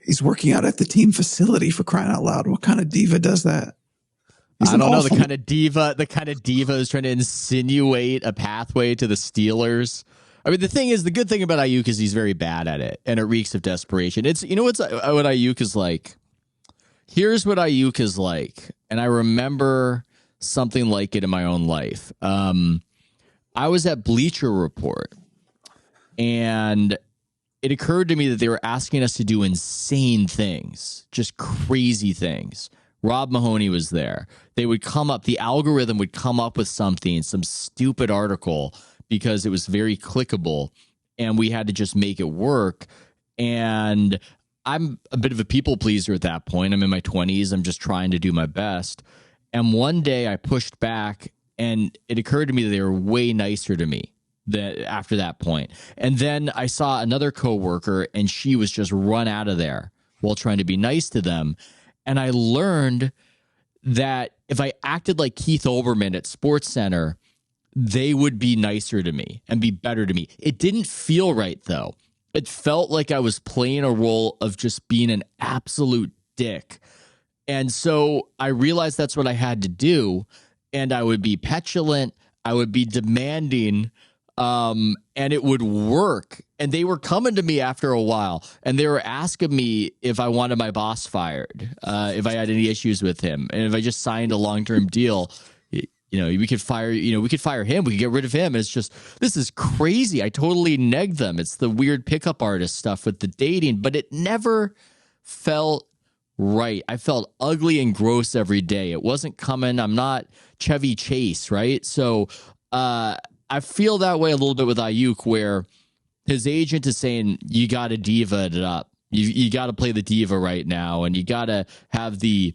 He's working out at the team facility, for crying out loud. What kind of diva does that? I don't know, the kind of diva is trying to insinuate a pathway to the Steelers. I mean, the good thing about Aiyuk is he's very bad at it, and it reeks of desperation. It's, you know, what Aiyuk is like? Here's what Aiyuk is like, and I remember something like it in my own life. I was at Bleacher Report, and it occurred to me that they were asking us to do insane things, just crazy things. Rob Mahoney was there. They would come up, the algorithm would come up with something, some stupid article, because it was very clickable, and we had to just make it work. And I'm a bit of a people pleaser at that point. I'm in my 20s. I'm just trying to do my best. And one day I pushed back, and it occurred to me that they were way nicer to me after that point. And then I saw another coworker, and she was just run out of there while trying to be nice to them. And I learned that if I acted like Keith Olbermann at SportsCenter, they would be nicer to me and be better to me. It didn't feel right, though. It felt like I was playing a role of just being an absolute dick. And so I realized that's what I had to do. And I would be petulant. I would be demanding. And it would work. And they were coming to me after a while, and they were asking me if I wanted my boss fired, if I had any issues with him, and if I just signed a long-term deal, we could fire him, we could get rid of him. It's just, this is crazy. I totally negged them. It's the weird pickup artist stuff with the dating, but it never felt right. I felt ugly and gross every day. It wasn't coming. I'm not Chevy Chase, right? So, I feel that way a little bit with Aiyuk, where his agent is saying, you got to diva it up. You got to play the diva right now, and you got to have the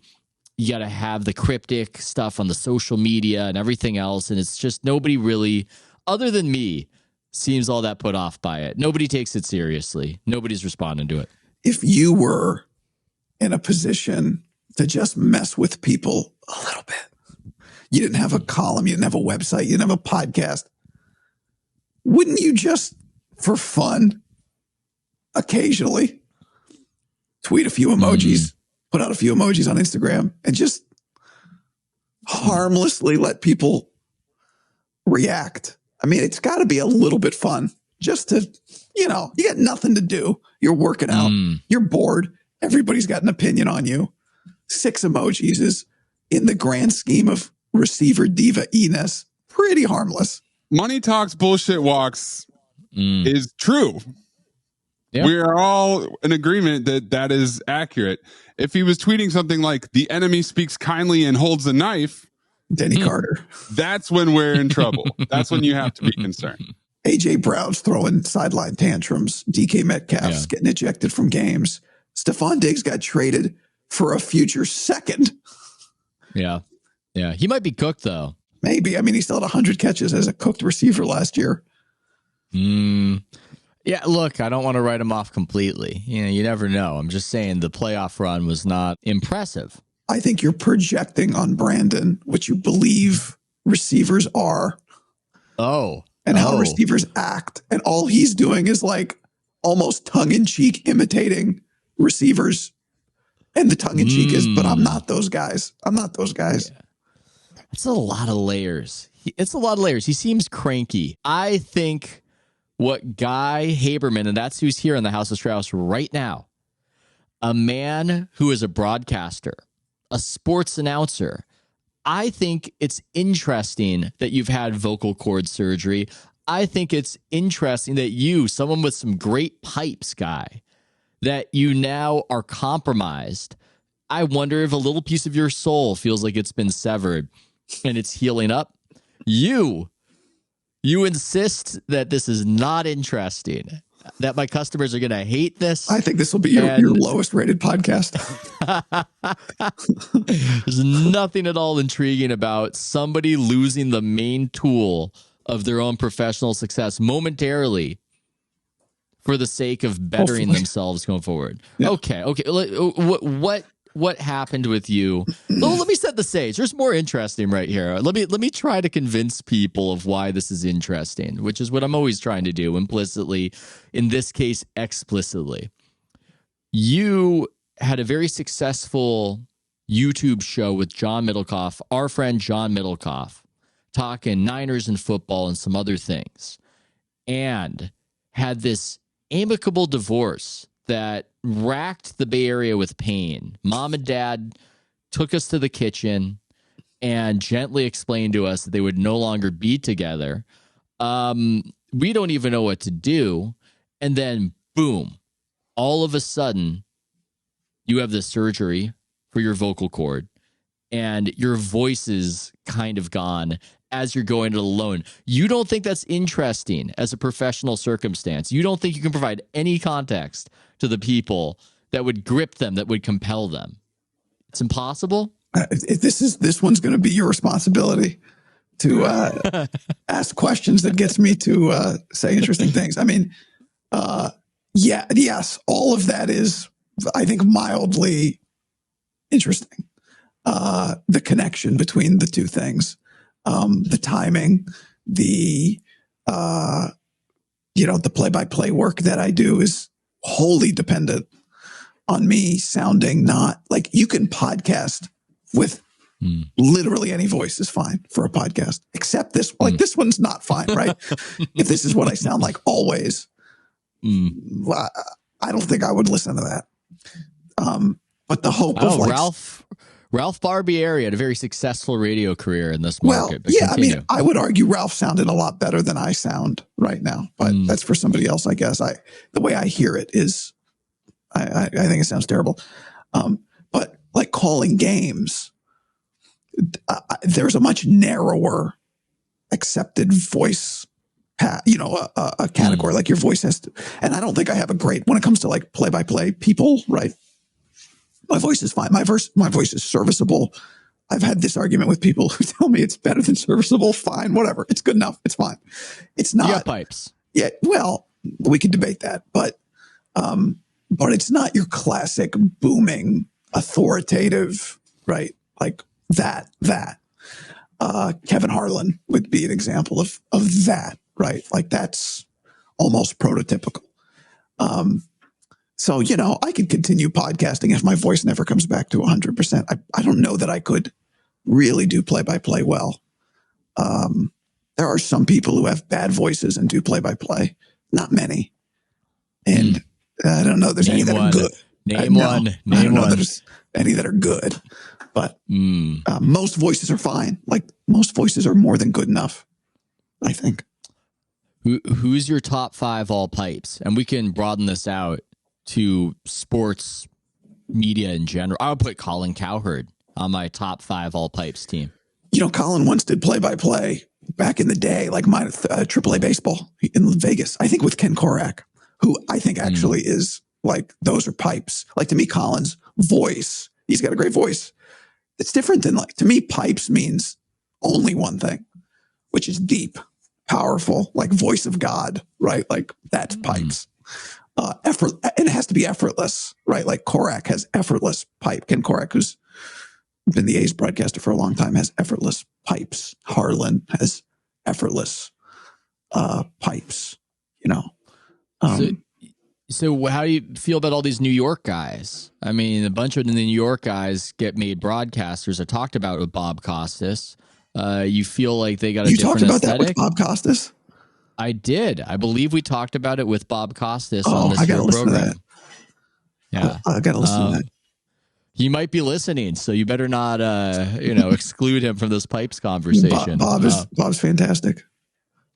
cryptic stuff on the social media and everything else. And it's just, nobody really, other than me, seems all that put off by it. Nobody takes it seriously. Nobody's responding to it. If you were in a position to just mess with people a little bit, you didn't have a column, you didn't have a website, you didn't have a podcast, wouldn't you just, for fun, occasionally tweet a few emojis, put out a few emojis on Instagram, and just harmlessly let people react? I mean, it's got to be a little bit fun just to, you got nothing to do. You're working out. You're bored. Everybody's got an opinion on you. 6 emojis is, in the grand scheme of receiver diva-iness, pretty harmless. Money talks, bullshit walks is true. Yep. We are all in agreement that is accurate. If he was tweeting something like, the enemy speaks kindly and holds a knife, Denny Carter, that's when we're in trouble. That's when you have to be concerned. AJ Brown's throwing sideline tantrums. DK Metcalf's getting ejected from games. Stephon Diggs got traded for a future second. Yeah. He might be cooked, though. Maybe. I mean, he still had 100 catches as a cooked receiver last year. Yeah, look, I don't want to write him off completely. You never know. I'm just saying the playoff run was not impressive. I think you're projecting on Brandon what you believe receivers are. And how receivers act. And all he's doing is like almost tongue-in-cheek imitating receivers. And the tongue-in-cheek is, but I'm not those guys. Yeah. It's a lot of layers. He seems cranky. I think what Guy Haberman, and that's who's here in the House of Strauss right now, a man who is a broadcaster, a sports announcer. I think it's interesting that you've had vocal cord surgery. I think it's interesting that you, someone with some great pipes, Guy, that you now are compromised. I wonder if a little piece of your soul feels like it's been severed and it's healing up. You insist that this is not interesting, that my customers are going to hate this. I think this will be your lowest rated podcast. There's nothing at all intriguing about somebody losing the main tool of their own professional success momentarily for the sake of bettering themselves going forward. Yeah. Okay. What happened with you? Let me set the stage. There's more interesting right here. Let me try to convince people of why this is interesting, which is what I'm always trying to do, implicitly, in this case, explicitly. you had a very successful YouTube show with John Middlecoff, our friend John Middlecoff, talking Niners and football and some other things, and had this amicable divorce that racked the Bay Area with pain. Mom and dad took us to the kitchen and gently explained to us that they would no longer be together. We don't even know what to do. And then, boom, all of a sudden, you have the surgery for your vocal cord and your voice is kind of gone as you're going it alone. You don't think that's interesting as a professional circumstance. You don't think you can provide any context to the people that would grip them, that would compel them. It's impossible. This one's going to be your responsibility to ask questions that gets me to say interesting things. I mean, yes, all of that is, I think, mildly interesting. The connection between the two things, the timing, the play-by-play work that I do is wholly dependent on me sounding not like you can podcast with literally any voice is fine for a podcast, except this. Like this one's not fine, right? If this is what I sound like always, I don't think I would listen to that. But the hope of like Ralph Barbieri had a very successful radio career in this market. Well, yeah, continue. I mean, I would argue Ralph sounded a lot better than I sound right now, but that's for somebody else, I guess. The way I hear it is, I think it sounds terrible. But like calling games, there's a much narrower accepted voice, a category. Like your voice has to, and I don't think I have a great, when it comes to like play-by-play people, right? My voice is fine. My voice is serviceable. I've had this argument with people who tell me it's better than serviceable. Fine, whatever. It's good enough. It's fine. It's not. You got pipes. Yeah. Well, we can debate that, but it's not your classic booming, authoritative, right? Like that. Kevin Harlan would be an example of that, right? Like that's almost prototypical. So, I could continue podcasting if my voice never comes back to 100%. I don't know that I could really do play-by-play well. There are some people who have bad voices and do play-by-play. Not many. And I don't know there's any that are good. Name one. I don't know there's any that are good. But most voices are fine. Like most voices are more than good enough, I think. Who's your top 5 all pipes? And we can broaden this out to sports media in general. I would put Colin Cowherd on my top 5 all pipes team. Colin once did play-by-play back in the day, like my AAA baseball in Vegas, I think with Ken Korak, who I think actually is like, those are pipes. Like to me, Colin's voice, he's got a great voice. It's different than like, to me, pipes means only one thing, which is deep, powerful, like voice of God, right? Like that's pipes. And it has to be effortless, right? Like Korak has effortless pipe. Ken Korak, who's been the A's broadcaster for a long time, has effortless pipes. Harlan has effortless pipes, So how do you feel about all these New York guys? I mean, a bunch of the New York guys get made broadcasters. I talked about it with Bob Costas. You feel like they got a different aesthetic? You talked about that with Bob Costas? I did. I believe we talked about it with Bob Costas on this program. Yeah, I got to listen to that. He might be listening, so you better not, exclude him from this pipes conversation. Bob's fantastic.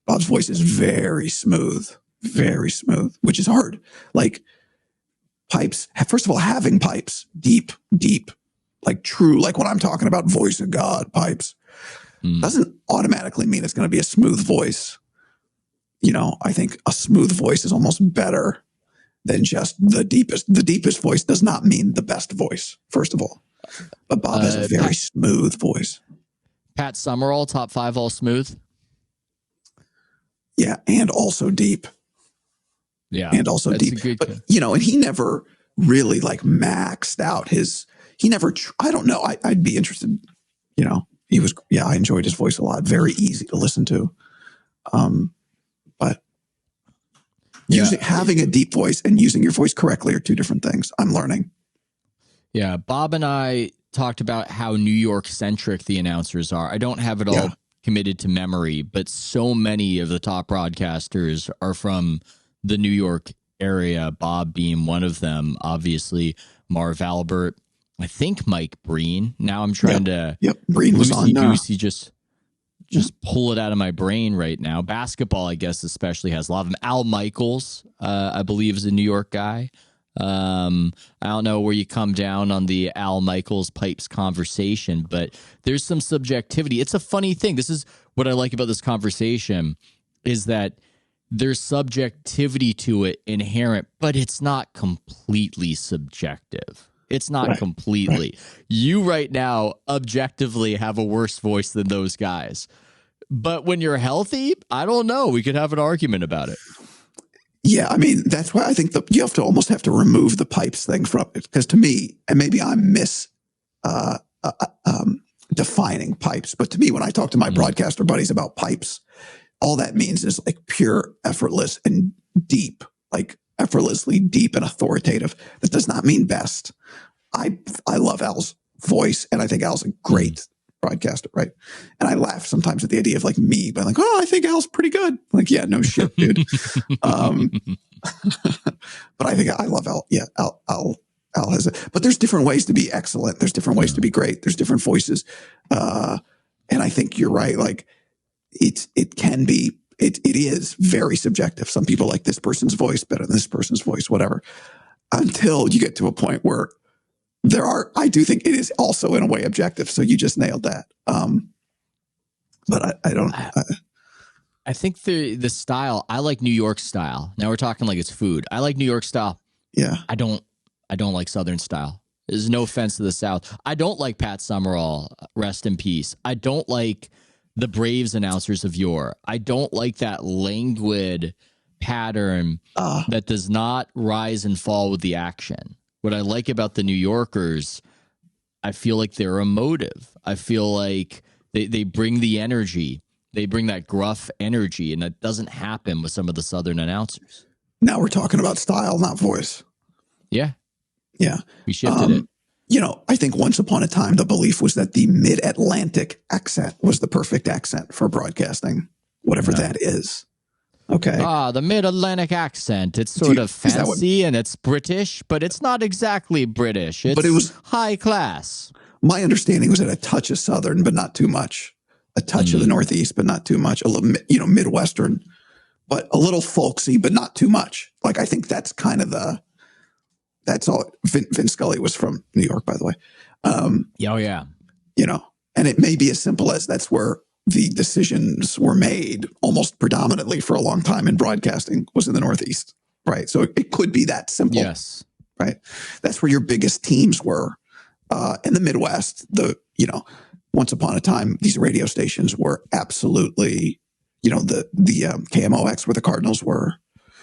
Bob's voice is very smooth, which is hard. Like pipes. First of all, having pipes, deep, like true, like when I'm talking about voice of God pipes, doesn't automatically mean it's going to be a smooth voice. I think a smooth voice is almost better than just the deepest. The deepest voice does not mean the best voice, first of all. But Bob has a very smooth voice. Pat Summerall, top 5 all smooth? Yeah, and also deep. Yeah. And also deep. But, and he never really like maxed out I don't know. I'd be interested, I enjoyed his voice a lot. Very easy to listen to. But Having a deep voice and using your voice correctly are two different things. I'm learning. Yeah. Bob and I talked about how New York centric the announcers are. I don't have it all committed to memory, but so many of the top broadcasters are from the New York area, Bob being one of them, obviously Marv Albert, I think Mike Breen. Now I'm trying to Breen was on goosey just pull it out of my brain right now. Basketball, I guess, especially has a lot of them. Al Michaels, I believe, is a New York guy. I don't know where you come down on the Al Michaels pipes conversation, but there's some subjectivity. It's a funny thing. This is what I like about this conversation, is that there's subjectivity to it inherent, but it's not completely subjective. It's not completely. You right now objectively have a worse voice than those guys. But when you're healthy, I don't know. We could have an argument about it. Yeah, I mean, that's why I think you almost have to remove the pipes thing from it. Because to me, and maybe I'm defining pipes, but to me, when I talk to my broadcaster buddies about pipes, all that means is like pure, effortless, and deep, like effortlessly deep and authoritative. That does not mean best. I love Al's voice, and I think Al's a great broadcaster, right? And I laugh sometimes at the idea of like me, but like, I think Al's pretty good. Like, yeah, no shit, dude. But I think I love Al. Yeah, Al has it. But there's different ways to be excellent. There's different ways to be great. There's different voices. And I think you're right. Like it is very subjective. Some people like this person's voice better than this person's voice, whatever, until you get to a point where I do think it is also in a way objective. So you just nailed that. But I don't. I think the style, I like New York style. Now we're talking like it's food. I like New York style. Yeah. I don't like Southern style. There's no offense to the South. I don't like Pat Summerall, rest in peace. I don't like the Braves announcers of yore. I don't like that languid pattern that does not rise and fall with the action. What I like about the New Yorkers, I feel like they're emotive. I feel like they bring the energy. They bring that gruff energy, and that doesn't happen with some of the Southern announcers. Now we're talking about style, not voice. Yeah. Yeah. We shifted it. I think once upon a time, the belief was that the mid-Atlantic accent was the perfect accent for broadcasting, whatever that is. Okay. The mid-Atlantic accent. It's sort of fancy and it's British, but it's not exactly British. But it was high class. My understanding was that a touch of Southern, but not too much. A touch of the Northeast, but not too much. A little, Midwestern, but a little folksy, but not too much. Like, I think that's kind of that's all. Vince Scully was from New York, by the way. Yeah. And it may be as simple as that's where the decisions were made almost predominantly for a long time in broadcasting was in the Northeast, right? So it could be that simple. Yes. Right. That's where your biggest teams were. In the Midwest, once upon a time, these radio stations were absolutely, the KMOX where the Cardinals were.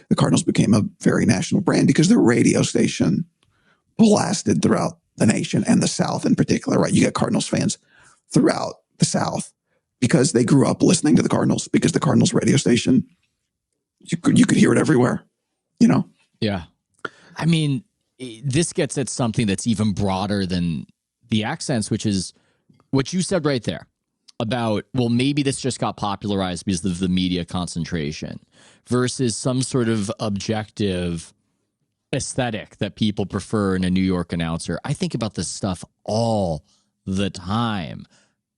The Cardinals became a very national brand because their radio station blasted throughout the nation and the South in particular, right? You get Cardinals fans throughout the South because they grew up listening to the Cardinals, because the Cardinals radio station, you could hear it everywhere, Yeah. I mean, this gets at something that's even broader than the accents, which is what you said right there about, well, maybe this just got popularized because of the media concentration versus some sort of objective aesthetic that people prefer in a New York announcer. I think about this stuff all the time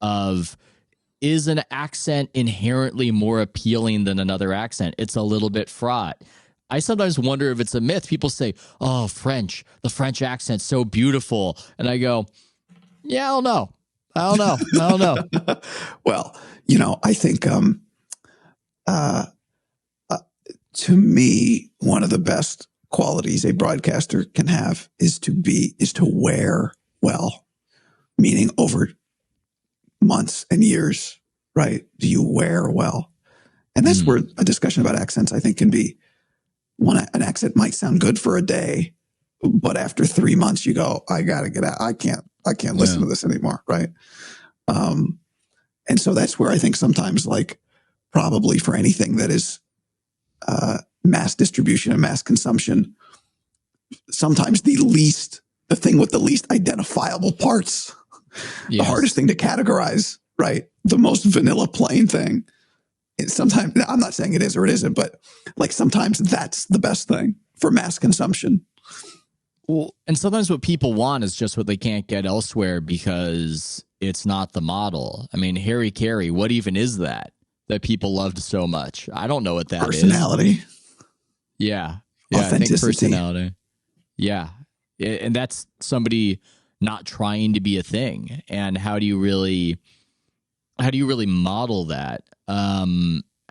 of, is an accent inherently more appealing than another accent? It's a little bit fraught. I sometimes wonder if it's a myth. People say, the French accent's so beautiful. And I go, yeah, I don't know. Well, I think to me, one of the best qualities a broadcaster can have is to wear well, meaning over months and years, right? Do you wear well? And that's where a discussion about accents, I think, can be. An accent might sound good for a day, but after 3 months, you go, I got to get out. I can't listen to this anymore, right? And so that's where I think sometimes, like, probably for anything that is mass distribution and mass consumption, sometimes the thing with the least identifiable parts, the hardest thing to categorize, right? The most vanilla plain thing. Sometimes, I'm not saying it is or it isn't, but like sometimes that's the best thing for mass consumption. Well, and sometimes what people want is just what they can't get elsewhere because it's not the model. I mean, Harry Carey, what even is that people loved so much? I don't know what that Personality. is. Yeah. I think personality. Yeah. And that's somebody not trying to be a thing. And how do you really model that?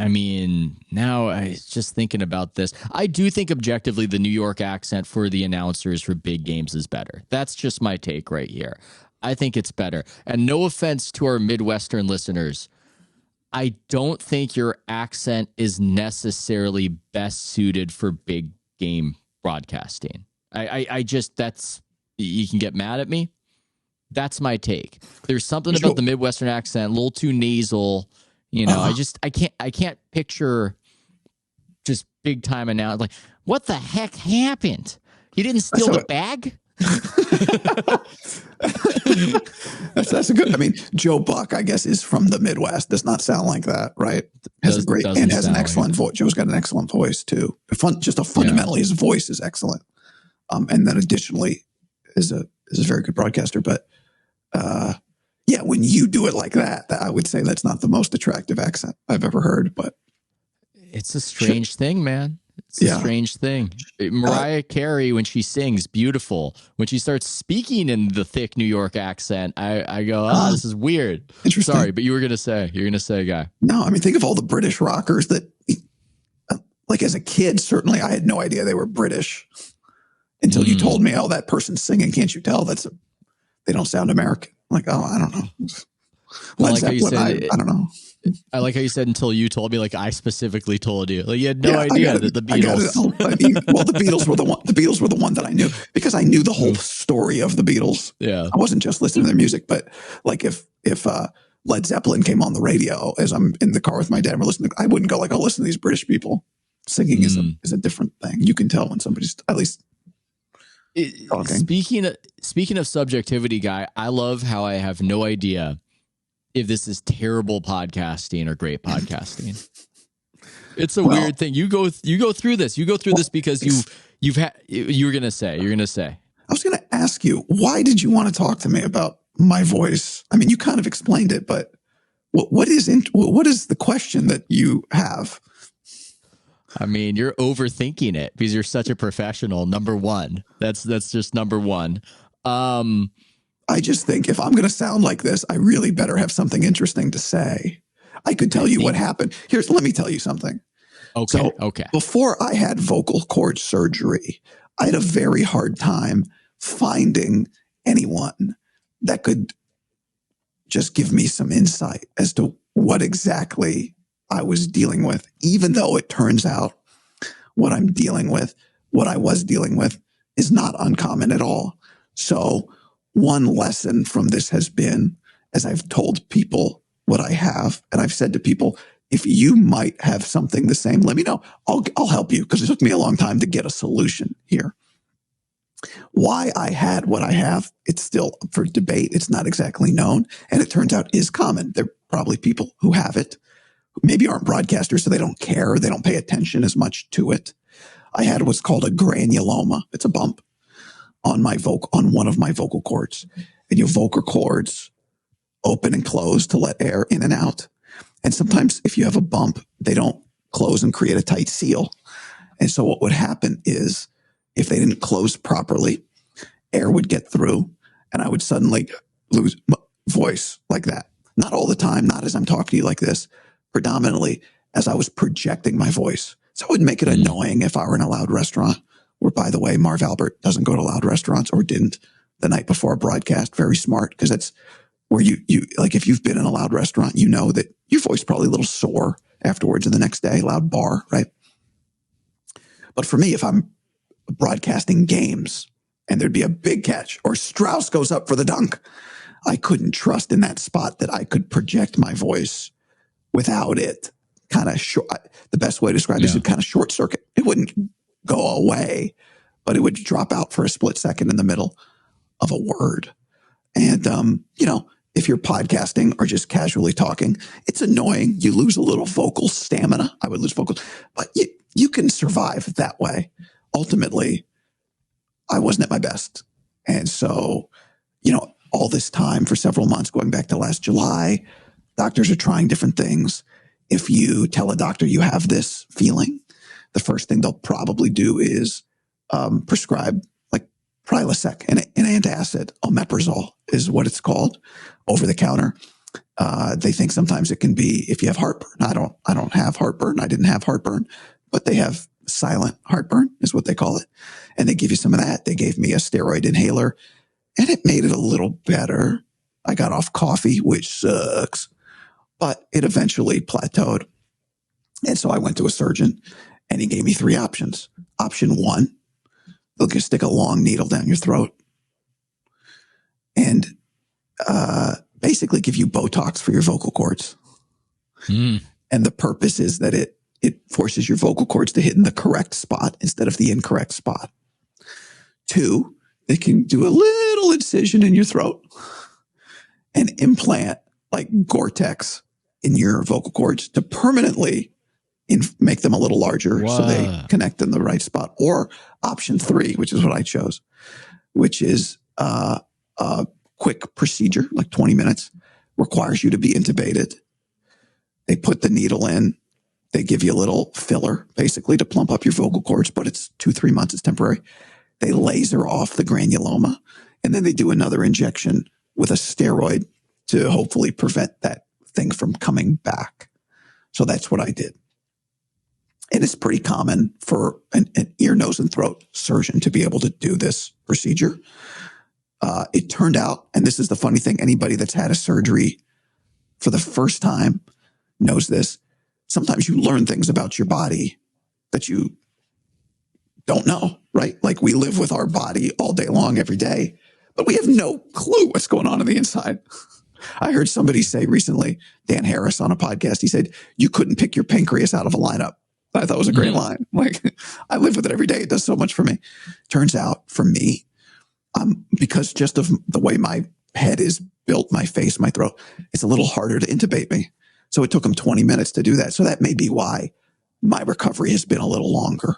I mean, now I was just thinking about this. I do think objectively the New York accent for the announcers for big games is better. That's just my take right here. I think it's better. And no offense to our Midwestern listeners, I don't think your accent is necessarily best suited for big game broadcasting. I just, you can get mad at me. That's my take. There's something about the Midwestern accent, a little too nasal. You know, I can't picture just big time announce like, what the heck happened? You didn't steal the bag? that's a good. I mean, Joe Buck, I guess, is from the Midwest. Does not sound like that, right? Has an excellent voice. Joe's got an excellent voice too. Fundamentally, his voice is excellent. And then additionally, is a very good broadcaster. But when you do it like that, I would say that's not the most attractive accent I've ever heard. But it's a strange thing, man. It's a strange thing. Mariah Carey, when she sings, beautiful. When she starts speaking in the thick New York accent, I go, this is weird. Interesting. Sorry, but you're going to say, Guy. No, I mean, think of all the British rockers that, like as a kid, certainly I had no idea they were British until you told me, that person's singing. Can't you tell they don't sound American? I'm like, I don't know. Well, like how you said, I don't know. I like how you said until you told me, like I specifically told you. Like you had no idea that the Beatles. The Beatles were the one. The Beatles were the one that I knew because I knew the whole story of the Beatles. Yeah, I wasn't just listening to their music, but like if Led Zeppelin came on the radio as I'm in the car with my dad and we're listening, I wouldn't go like, "Oh, listen to these British people singing." Is a different thing. You can tell when somebody's at least talking. Speaking of subjectivity, Guy, I love how I have no idea if this is terrible podcasting or great podcasting. It's a weird thing. You go through this. You go through this because you're going to say. I was going to ask you, why did you want to talk to me about my voice? I mean, you kind of explained it, but what is the question that you have? I mean, you're overthinking it because you're such a professional. Number one, that's just number one. I just think if I'm going to sound like this, I really better have something interesting to say. I could tell you what happened. Let me tell you something. Okay. Before I had vocal cord surgery, I had a very hard time finding anyone that could just give me some insight as to what exactly I was dealing with, even though it turns out what I was dealing with is not uncommon at all. So one lesson from this has been, as I've told people what I have, and I've said to people, if you might have something the same, let me know. I'll help you because it took me a long time to get a solution here. Why I had what I have, it's still up for debate. It's not exactly known. And it turns out is common. There are probably people who have it, who maybe aren't broadcasters, so they don't care. They don't pay attention as much to it. I had what's called a granuloma. It's a bump on one of my vocal cords. And your vocal cords open and close to let air in and out. And sometimes if you have a bump, they don't close and create a tight seal. And so what would happen is if they didn't close properly, air would get through and I would suddenly lose my voice like that. Not all the time, not as I'm talking to you like this, predominantly as I was projecting my voice. So it would make it annoying if I were in a loud restaurant. Where, by the way, Marv Albert doesn't go to loud restaurants or didn't the night before a broadcast. Very smart, because that's where you like if you've been in a loud restaurant, you know that your voice is probably a little sore afterwards and the next day, loud bar, right? But for me, if I'm broadcasting games and there'd be a big catch or Strauss goes up for the dunk, I couldn't trust in that spot that I could project my voice without it kind of short. The best way to describe it is it kind of short circuit. It wouldn't go away, but it would drop out for a split second in the middle of a word. And, if you're podcasting or just casually talking, it's annoying. You lose a little vocal stamina. I would lose vocal, but you can survive that way. Ultimately, I wasn't at my best. And so, all this time for several months, going back to last July, doctors are trying different things. If you tell a doctor you have this feeling, the first thing they'll probably do is prescribe like Prilosec, an antacid, omeprazole is what it's called, over the counter. They think sometimes it can be if you have heartburn. I don't have heartburn. I didn't have heartburn, but they have silent heartburn is what they call it. And they give you some of that. They gave me a steroid inhaler and it made it a little better. I got off coffee, which sucks, but it eventually plateaued. And so I went to a surgeon and he gave me 3 options. Option 1, they'll just stick a long needle down your throat and basically give you Botox for your vocal cords. And the purpose is that it forces your vocal cords to hit in the correct spot instead of the incorrect spot. 2, they can do a little incision in your throat and implant like Gore-Tex in your vocal cords to permanently make them a little larger so they connect in the right spot. Or option 3, which is what I chose, which is a quick procedure, like 20 minutes, requires you to be intubated. They put the needle in. They give you a little filler, basically, to plump up your vocal cords, but it's 2-3 months. It's temporary. They laser off the granuloma, and then they do another injection with a steroid to hopefully prevent that thing from coming back. So that's what I did. And it's pretty common for an ear, nose, and throat surgeon to be able to do this procedure. It turned out, and this is the funny thing, anybody that's had a surgery for the first time knows this. Sometimes you learn things about your body that you don't know, right? Like we live with our body all day long, every day, but we have no clue what's going on the inside. I heard somebody say recently, Dan Harris on a podcast, he said, you couldn't pick your pancreas out of a lineup. I thought it was a great line. Like I live with it every day. It does so much for me. Turns out for me, because just of the way my head is built, my face, my throat, it's a little harder to intubate me. So it took them 20 minutes to do that. So that may be why my recovery has been a little longer.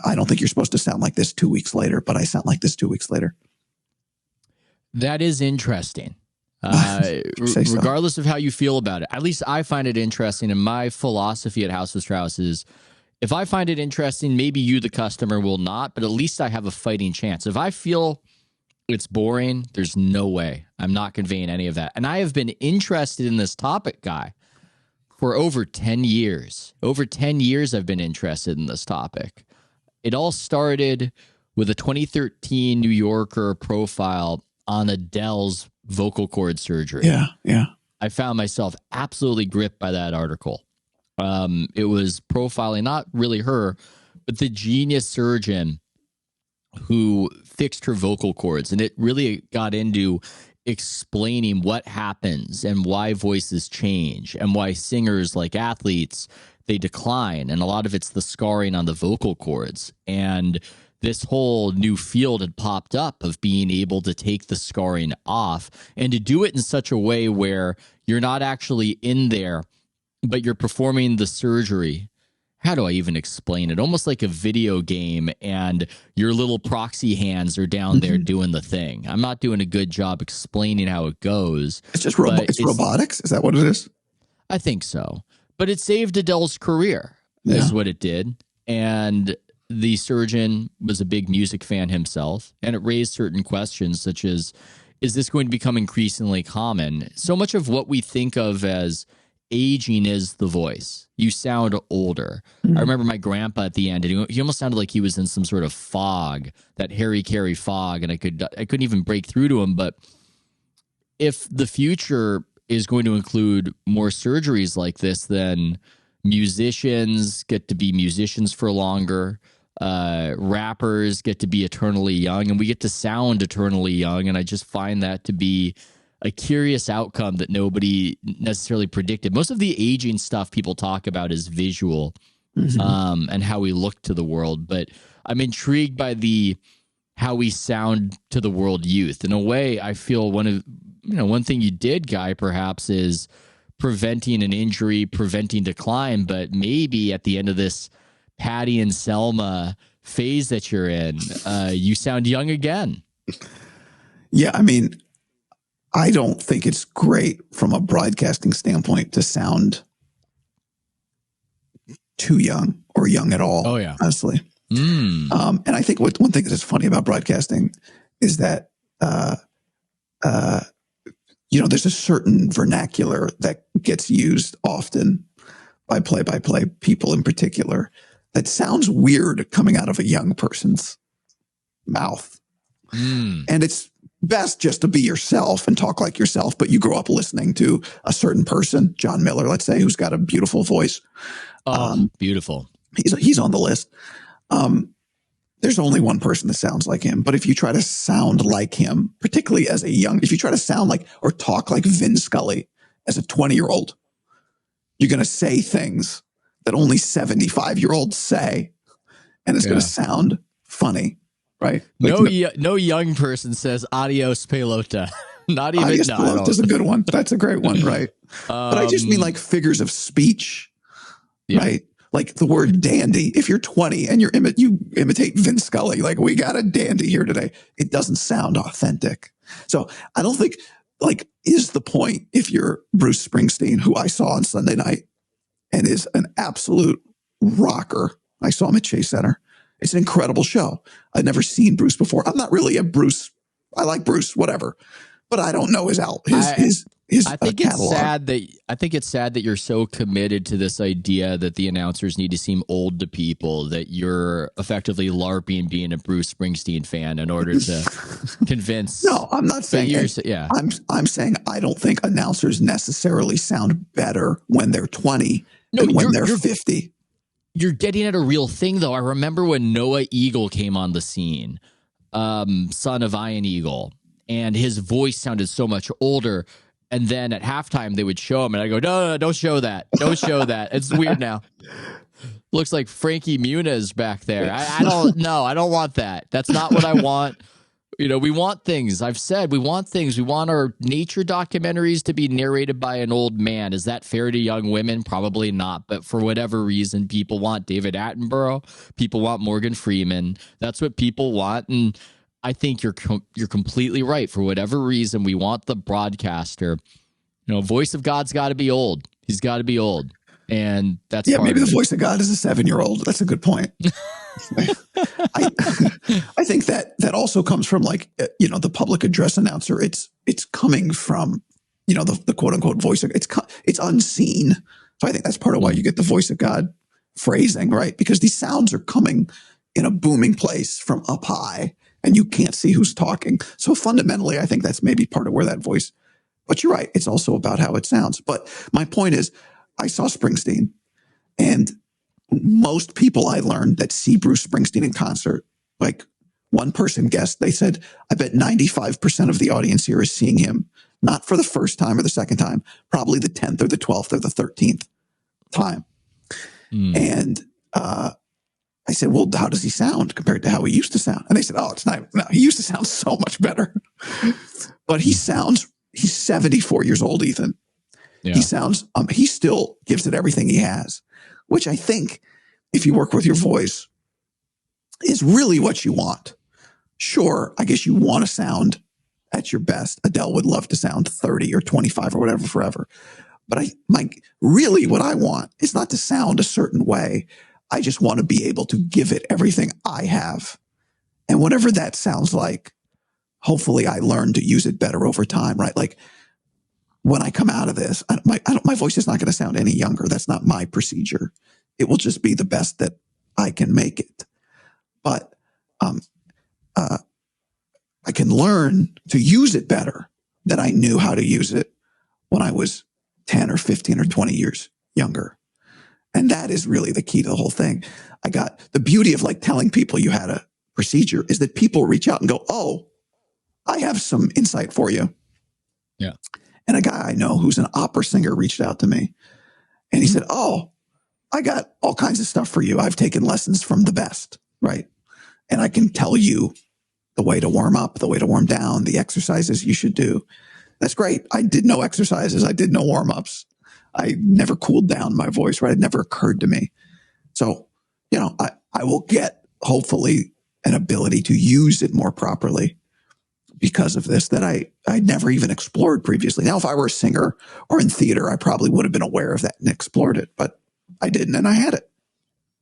I don't think you're supposed to sound like this 2 weeks later, but I sound like this 2 weeks later. That is interesting. Regardless of how you feel about it, at least I find it interesting. And my philosophy at House of Strauss is if I find it interesting, maybe you, the customer, will not, but at least I have a fighting chance. If I feel it's boring, there's no way I'm not conveying any of that. And I have been interested in this topic, Guy, for over 10 years. Over 10 years I've been interested in this topic. It all started with a 2013 New Yorker profile on Adele's vocal cord surgery. Yeah. I found myself absolutely gripped by that article. It was profiling not really her, but the genius surgeon who fixed her vocal cords. And it really got into explaining what happens and why voices change and why singers, like athletes, they decline. And a lot of it's the scarring on the vocal cords. And this whole new field had popped up of being able to take the scarring off and to do it in such a way where you're not actually in there, but you're performing the surgery. How do I even explain it? Almost like a video game and your little proxy hands are down there doing the thing. I'm not doing a good job explaining how it goes. It's just robotics. Is that what it is? I think so. But it saved Adele's career is what it did. And the surgeon was a big music fan himself, and it raised certain questions such as, is this going to become increasingly common? So much of what we think of as aging is the voice. You sound older. I remember my grandpa at the end, and he almost sounded like he was in some sort of fog, that Harry Carey fog, and I couldn't even break through to him. But if the future is going to include more surgeries like this, then musicians get to be musicians for longer. Rappers get to be eternally young, and we get to sound eternally young. And I just find that to be a curious outcome that nobody necessarily predicted. Most of the aging stuff people talk about is visual, and how we look to the world. But I'm intrigued by how we sound to the world youth. In a way, I feel one thing you did, Guy, perhaps, is preventing an injury, preventing decline. But maybe at the end of this Patty and Selma phase that you're in, you sound young again. Yeah, I mean, I don't think it's great from a broadcasting standpoint to sound too young or young at all. Oh, yeah. Honestly. And I think one thing that's funny about broadcasting is that, there's a certain vernacular that gets used often by play-by-play people in particular that sounds weird coming out of a young person's mouth. And it's best just to be yourself and talk like yourself, but you grow up listening to a certain person, John Miller, let's say, who's got a beautiful voice. Beautiful. He's on the list. There's only one person that sounds like him, but if you try to sound like him, particularly as if you try to sound like or talk like Vin Scully as a 20-year-old, you're going to say things that only 75-year-olds say, and it's going to sound funny, right? Like, no young person says adios pelota. Not even. Adios pelota is a good one. That's a great one, right? But I just mean like figures of speech, right? Like the word dandy. If you're 20 and you imitate Vin Scully, like we got a dandy here today, it doesn't sound authentic. So I don't think is the point if you're Bruce Springsteen, who I saw on Sunday night and is an absolute rocker. I saw him at Chase Center. It's an incredible show. I'd never seen Bruce before. I'm not really a Bruce. I like Bruce, whatever, but I don't know his I think it's sad that you're so committed to this idea that the announcers need to seem old to people, that you're effectively LARPing being a Bruce Springsteen fan in order to convince. No, I'm not saying I'm saying I don't think announcers necessarily sound better when they're 20 than when they're 50. You're getting at a real thing, though. I remember when Noah Eagle came on the scene, son of Ian Eagle, and his voice sounded so much older. And then at halftime, they would show him, and I go, no, don't show that. Don't show that. It's weird now. Looks like Frankie Muniz back there. I don't want that. That's not what I want. We want things. I've said we want things. We want our nature documentaries to be narrated by an old man. Is that fair to young women? Probably not. But for whatever reason, people want David Attenborough. People want Morgan Freeman. That's what people want. And I think you're completely right. For whatever reason, we want the broadcaster. Voice of God's got to be old. He's got to be old, and that's maybe the voice of God is a 7-year-old. That's a good point. I think that also comes from the public address announcer. It's coming from the quote unquote voice of it's unseen. So I think that's part of why you get the voice of God phrasing, right? Because these sounds are coming in a booming place from up high, and you can't see who's talking. So fundamentally, I think that's maybe part of where that voice, but you're right. It's also about how it sounds. But my point is, I saw Springsteen, and most people I learned that see Bruce Springsteen in concert, like one person guessed, they said, I bet 95% of the audience here is seeing him, not for the first time or the second time, probably the 10th or the 12th or the 13th time. And, I said, well, how does he sound compared to how he used to sound? And they said, it's not. No, he used to sound so much better. But he's 74 years old, Ethan. Yeah. He sounds, he still gives it everything he has, which I think if you work with your voice is really what you want. Sure, I guess you want to sound at your best. Adele would love to sound 30 or 25 or whatever forever. But really what I want is not to sound a certain way. I just want to be able to give it everything I have. And whatever that sounds like, hopefully I learn to use it better over time, right? Like when I come out of this, my voice is not going to sound any younger. That's not my procedure. It will just be the best that I can make it. But I can learn to use it better than I knew how to use it when I was 10 or 15 or 20 years younger. And that is really the key to the whole thing. I got the beauty of telling people you had a procedure is that people reach out and go, oh, I have some insight for you. Yeah. And a guy I know who's an opera singer reached out to me and he said, "Oh, I got all kinds of stuff for you. I've taken lessons from the best, right? And I can tell you the way to warm up, the way to warm down, the exercises you should do." That's great. I did no exercises. I did no warm ups. I never cooled down my voice, right? It never occurred to me. So, I will get hopefully an ability to use it more properly because of this that I never even explored previously. Now, if I were a singer or in theater, I probably would have been aware of that and explored it, but I didn't, and I had it.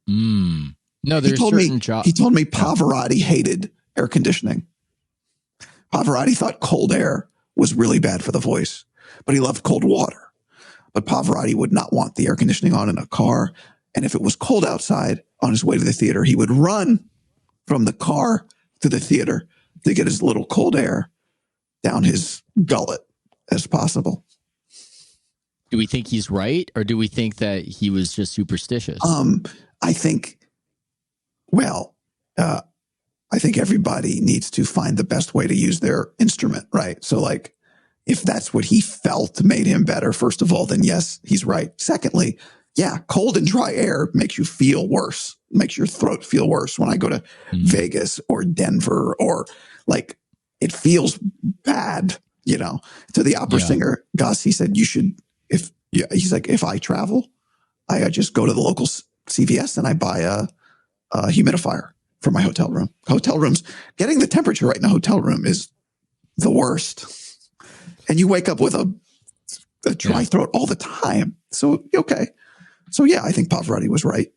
No, there's certain jobs. He told me Pavarotti hated air conditioning. Pavarotti thought cold air was really bad for the voice, but he loved cold water. But Pavarotti would not want the air conditioning on in a car. And if it was cold outside on his way to the theater, he would run from the car to the theater to get as little cold air down his gullet as possible. Do we think he's right, or do we think that he was just superstitious? I think everybody needs to find the best way to use their instrument, right? So like, if that's what he felt made him better, first of all, then yes, he's right. Secondly, yeah, cold and dry air makes you feel worse, makes your throat feel worse. When I go to Vegas or Denver or like, it feels bad, To the opera singer, Gus, he said, he's like, if I travel, I just go to the local CVS and I buy a humidifier for my hotel room. Hotel rooms, getting the temperature right in a hotel room is the worst. And you wake up with a dry throat all the time. So, okay. So, yeah, I think Pavarotti was right.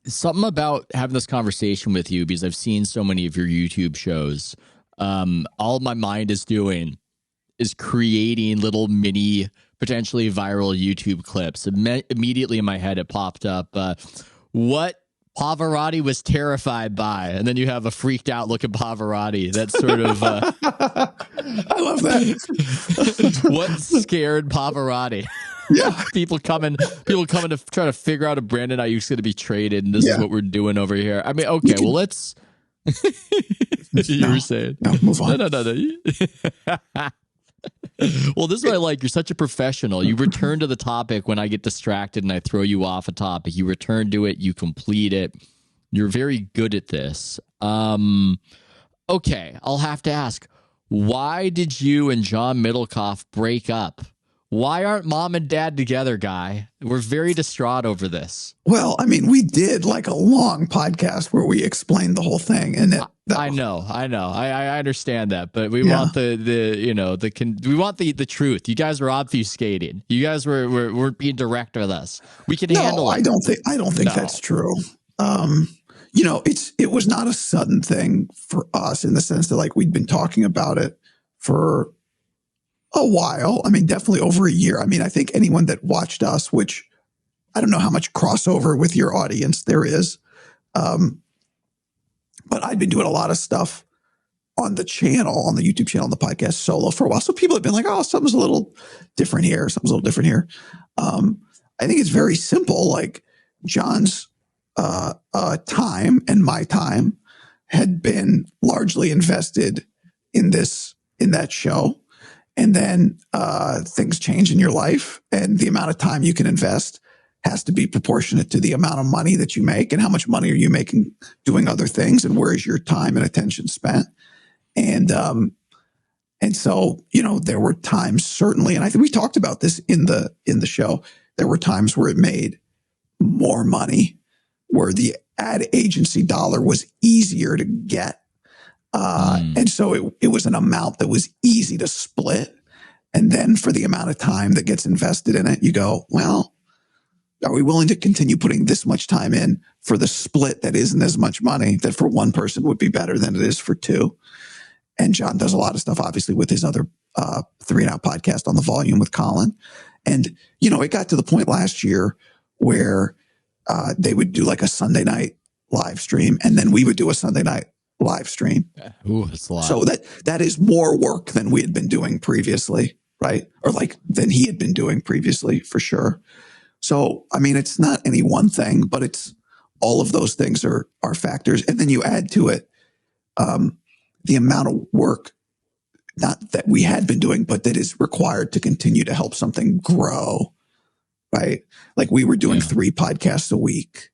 Something about having this conversation with you, because I've seen so many of your YouTube shows. All my mind is doing is creating little mini, potentially viral YouTube clips. Immediately in my head, it popped up, what Pavarotti was terrified by, and then you have a freaked out looking Pavarotti. That's sort of I love that. What scared Pavarotti? Yeah, people coming to try to figure out if Brandon Aiyuk's going to be traded, and this is what we're doing over here. I mean, okay, well, let's. You were saying no, move on. No. Well, this is what I like. You're such a professional. You return to the topic when I get distracted and I throw you off a topic. You return to it. You complete it. You're very good at this. Okay, I'll have to ask, why did you and John Middlecoff break up? Why aren't mom and dad together, Guy? We're very distraught over this. Well, I mean, we did like a long podcast where we explained the whole thing, and I know. I understand that, but we want we want the truth. You guys were obfuscating. You guys weren't being direct with us. We can handle it. I don't think that's true. It was not a sudden thing for us in the sense that like we'd been talking about it for a while. I mean, definitely over a year. I mean, I think anyone that watched us, which I don't know how much crossover with your audience there is, but I'd been doing a lot of stuff on the channel, on the YouTube channel, on the podcast solo for a while. So people have been like, oh, something's a little different here. Something's a little different here. I think it's very simple. Like John's time and my time had been largely invested in that show. And then things change in your life, and the amount of time you can invest has to be proportionate to the amount of money that you make, and how much money are you making doing other things, and where is your time and attention spent. And so, there were times certainly, and I think we talked about this in the show, there were times where it made more money, where the ad agency dollar was easier to get. And so it was an amount that was easy to split. And then for the amount of time that gets invested in it, you go, well, are we willing to continue putting this much time in for the split that isn't as much money, that for one person would be better than it is for two? And John does a lot of stuff, obviously, with his other 3 and Out podcast on the Volume with Colin. And, it got to the point last year where they would do like a Sunday night live stream, and then we would do a Sunday night live stream. Ooh, that's a lot. So that is more work than we had been doing previously, right? Or like than he had been doing previously, for sure. So, I mean, it's not any one thing, but it's all of those things are factors. And then you add to it the amount of work not that we had been doing, but that is required to continue to help something grow, right? Like we were doing 3 podcasts a week.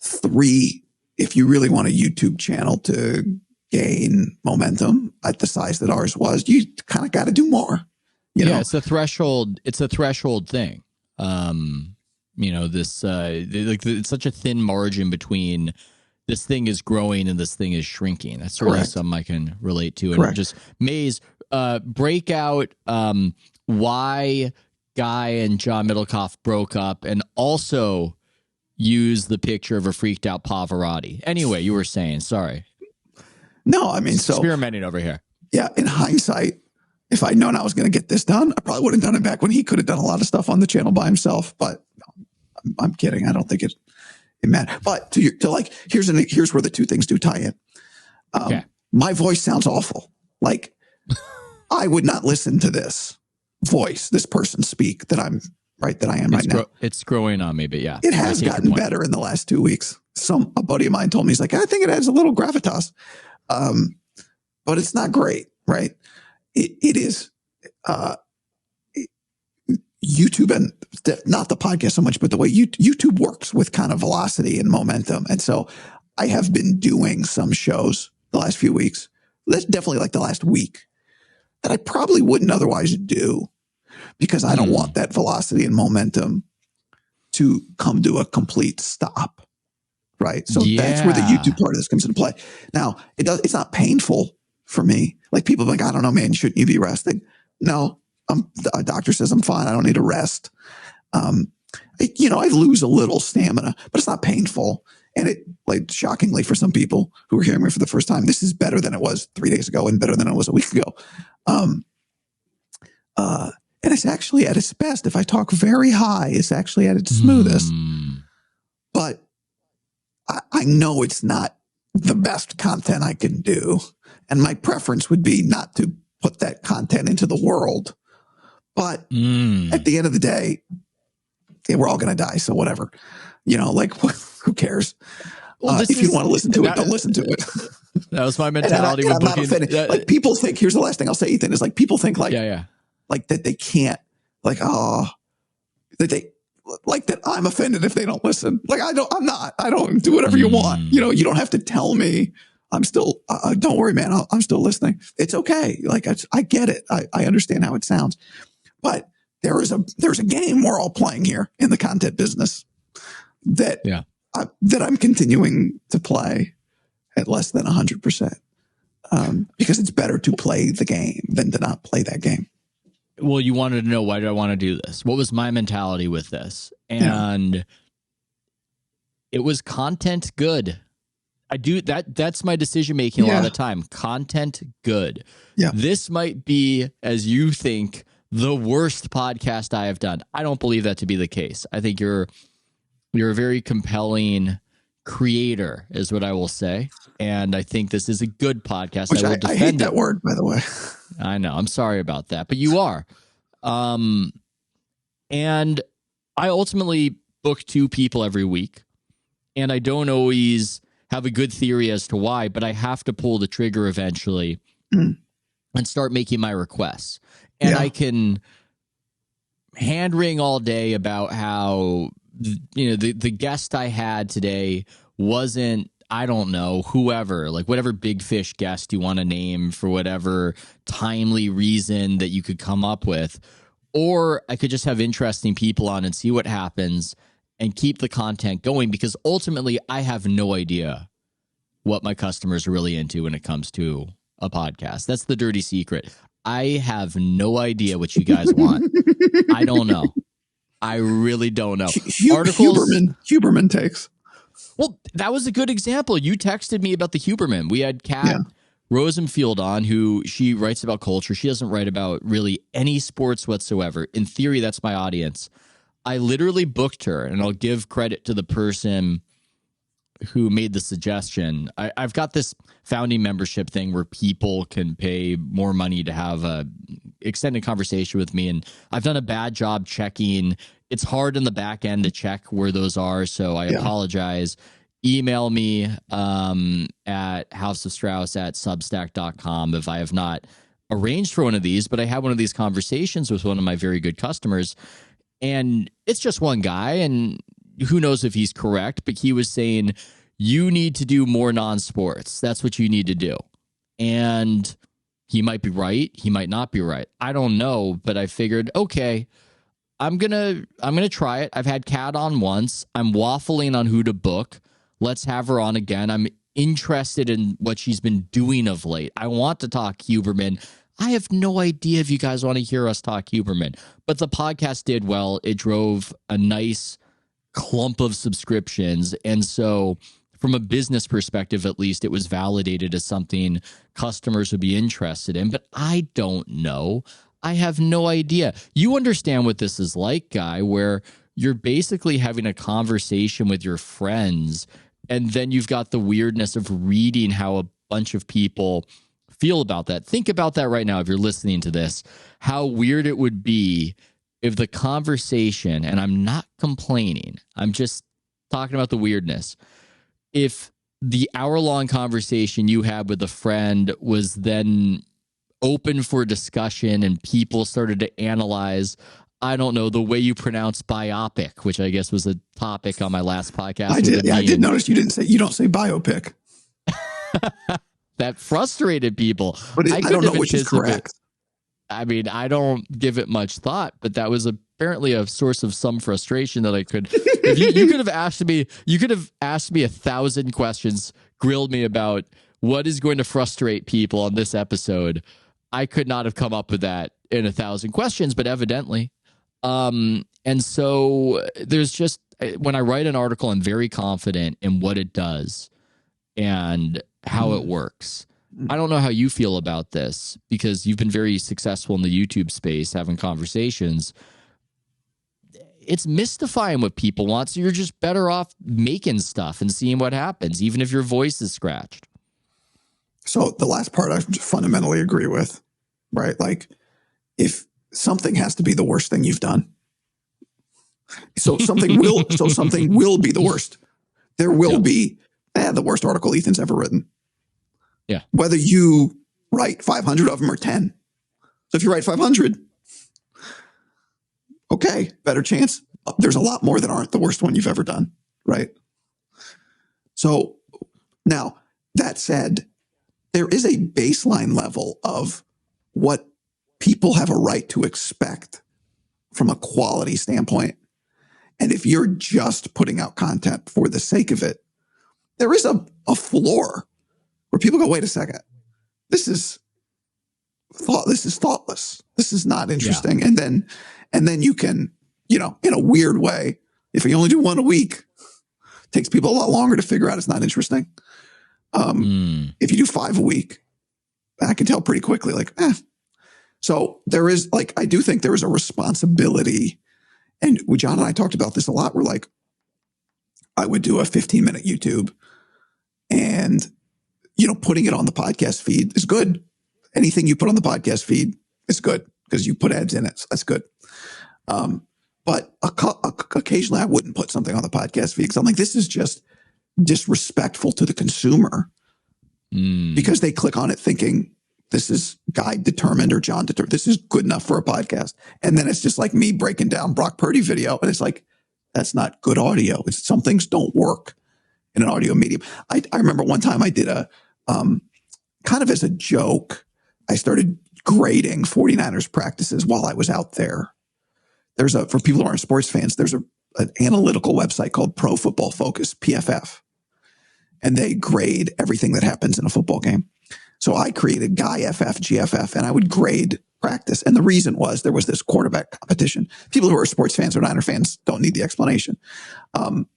3, if you really want a YouTube channel to gain momentum at the size that ours was, you kind of got to do more. You know? It's a threshold. It's a threshold thing. This it's such a thin margin between this thing is growing and this thing is shrinking. That's certainly something I can relate to. And just Maze, break out why Guy and John Middlecoff broke up, and also use the picture of a freaked out Pavarotti. Anyway, you were saying, sorry. No, I mean, experimenting over here. Yeah, in hindsight, if I'd known I was going to get this done, I probably would have done it back when he could have done a lot of stuff on the channel by himself. But I'm kidding. I don't think it mattered. But here's where the 2 things do tie in. My voice sounds awful. Like I would not listen to this person speak that I am right now. It's growing on me, but yeah, it has gotten better in the last 2 weeks. A buddy of mine told me, he's like, I think it adds a little gravitas, but it's not great, right? It is YouTube, and not the podcast so much, but the way YouTube works with kind of velocity and momentum. And so I have been doing some shows the last few weeks. That's definitely like the last week that I probably wouldn't otherwise do, because I don't want that velocity and momentum to come to a complete stop. Right. So that's where the YouTube part of this comes into play. Now, it's not painful for me. Like people are like, I don't know, man, shouldn't you be resting? No, a doctor says I'm fine. I don't need to rest. I lose a little stamina, but it's not painful. And it, like, shockingly for some people who are hearing me for the first time, this is better than it was 3 days ago and better than it was a week ago. And it's actually at its best. If I talk very high, it's actually at its smoothest. But I know it's not the best content I can do. And my preference would be not to put that content into the world. But at the end of the day, we're all going to die. So whatever, who cares? Well, if you want to listen to it, don't listen to it. That was my mentality. And I'm not offended. Like people think, here's the last thing I'll say, Ethan, is like people think like that they can't, that I'm offended if they don't listen. Like I don't do whatever you want. You don't have to tell me. I'm still, don't worry, man. I'm still listening. It's okay. Like I get it. I understand how it sounds, but there's a game we're all playing here in the content business that I'm continuing to play at less than 100%. Because it's better to play the game than to not play that game. Well, you wanted to know, why do I want to do this? What was my mentality with this? And it was content good. I do that. That's my decision making a lot of the time. Content good. Yeah. This might be, as you think, the worst podcast I have done. I don't believe that to be the case. I think you're a very compelling creator, is what I will say. And I think this is a good podcast. Which I hate that word, by the way. I know. I'm sorry about that, but you are. And I ultimately book 2 people every week, and I don't always have a good theory as to why, but I have to pull the trigger eventually and start making my requests. And I can hand wring all day about how, the guest I had today wasn't, I don't know, whoever, like whatever big fish guest you want to name for whatever timely reason that you could come up with. Or I could just have interesting people on and see what happens and keep the content going, because ultimately I have no idea what my customers are really into when it comes to a podcast. That's the dirty secret. I have no idea what you guys want. I don't know. I really don't know. Huberman takes. Well, that was a good example. You texted me about the Huberman. We had Kat Rosenfield on, who she writes about culture. She doesn't write about really any sports whatsoever. In theory, that's my audience. I literally booked her, and I'll give credit to the person who made the suggestion. I've got this founding membership thing where people can pay more money to have a extended conversation with me, and I've done a bad job checking. It's hard in the back end to check where those are, so I apologize. email me at houseofstrauss@substack.com if I have not arranged for one of these, but I had one of these conversations with one of my very good customers, and it's just one guy, and who knows if he's correct, but he was saying, you need to do more non-sports. That's what you need to do. And he might be right. He might not be right. I don't know, but I figured, okay, I'm gonna try it. I've had Kat on once. I'm waffling on who to book. Let's have her on again. I'm interested in what she's been doing of late. I want to talk Huberman. I have no idea if you guys want to hear us talk Huberman, but the podcast did well. It drove a nice clump of subscriptions. And so from a business perspective, at least, it was validated as something customers would be interested in. But I don't know. I have no idea. You understand what this is like, Guy, where you're basically having a conversation with your friends, and then you've got the weirdness of reading how a bunch of people feel about that. Think about that right now if you're listening to this, how weird it would be if the conversation, and I'm not complaining, I'm just talking about the weirdness, if the hour-long conversation you had with a friend was then open for discussion and people started to analyze, I don't know, the way you pronounce biopic, which I guess was a topic on my last podcast. I did notice you don't say biopic. That frustrated people. But I don't know which is correct. I mean, I don't give it much thought, but that was apparently a source of some frustration that I could. If you could have asked me, 1,000 questions, grilled me about what is going to frustrate people on this episode. I could not have come up with that in 1,000 questions, but evidently. And so there's just, when I write an article, I'm very confident in what it does and how it works. I don't know how you feel about this, because you've been very successful in the YouTube space, having conversations. It's mystifying what people want, so you're just better off making stuff and seeing what happens, even if your voice is scratched. So the last part I fundamentally agree with, right? Like, if something has to be the worst thing you've done, so something will be the worst. There will be the worst article Ethan's ever written. Yeah. Whether you write 500 of them or 10. So if you write 500, okay, better chance. There's a lot more that aren't the worst one you've ever done, right? So now, that said, there is a baseline level of what people have a right to expect from a quality standpoint. And if you're just putting out content for the sake of it, there is a floor where people go, wait a second, this is thoughtless. This is not interesting. Yeah. And then you can, in a weird way, if you only do one a week, it takes people a lot longer to figure out it's not interesting. If you do 5 a week, I can tell pretty quickly, So there is, I do think there is a responsibility. And John and I talked about this a lot. We're I would do a 15-minute YouTube, and putting it on the podcast feed is good. Anything you put on the podcast feed is good because you put ads in it. So that's good. But occasionally I wouldn't put something on the podcast feed because I'm like, this is just disrespectful to the consumer because they click on it thinking this is Guy determined or John determined. This is good enough for a podcast. And then it's just like me breaking down Brock Purdy video. And it's like, that's not good audio. Some things don't work in an audio medium. I remember one time I did a, kind of as a joke, I started grading 49ers practices while I was out there. For people who aren't sports fans, there's an analytical website called Pro Football Focus, PFF. And they grade everything that happens in a football game. So I created Guy FF, GFF, and I would grade practice. And the reason was there was this quarterback competition. People who are sports fans or Niner fans don't need the explanation. And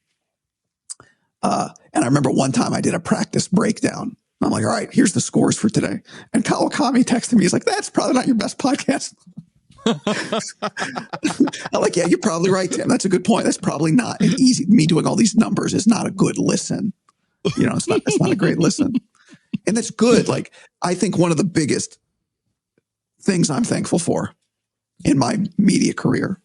I remember one time I did a practice breakdown. I'm like, all right, here's the scores for today. And Kawakami texted me. He's like, that's probably not your best podcast. I'm like, yeah, you're probably right, Tim. That's a good point. That's probably not an easy. Me doing all these numbers is not a good listen. It's not a great listen. And that's good. I think one of the biggest things I'm thankful for in my media career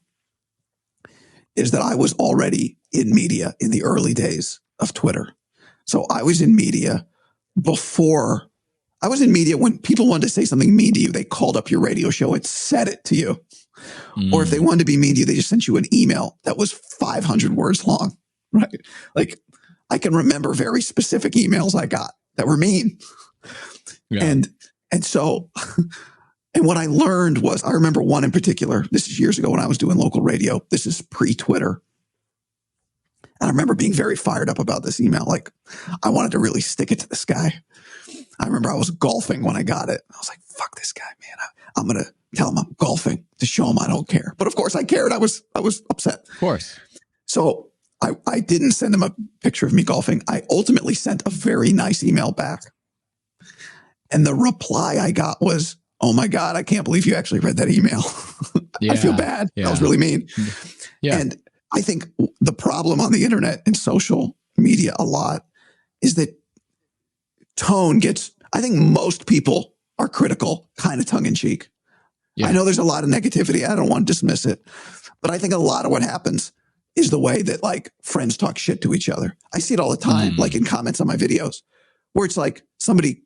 is that I was already in media in the early days of Twitter. So I was in media before. I was in media when people wanted to say something mean to you. They called up your radio show and said it to you. Or if they wanted to be mean to you, they just sent you an email that was 500 words long, right? Like I can remember very specific emails I got that were mean. Yeah. And so, and what I learned was, I remember one in particular, this is years ago when I was doing local radio. This is pre-Twitter. And I remember being very fired up about this email. Like I wanted to really stick it to this guy. I remember I was golfing when I got it. I was like, fuck this guy, man. I'm going to tell him I'm golfing to show him I don't care. But of course I cared. I was upset. Of course. So I didn't send him a picture of me golfing. I ultimately sent a very nice email back. And the reply I got was, oh my God, I can't believe you actually read that email. Yeah, I feel bad. Yeah. That was really mean. Yeah. And I think the problem on the internet and social media a lot is that tone gets, I think most people are critical, kind of tongue in cheek. Yeah. I know there's a lot of negativity. I don't want to dismiss it, but I think a lot of what happens is the way that like friends talk shit to each other. I see it all the time, like in comments on my videos where it's like somebody,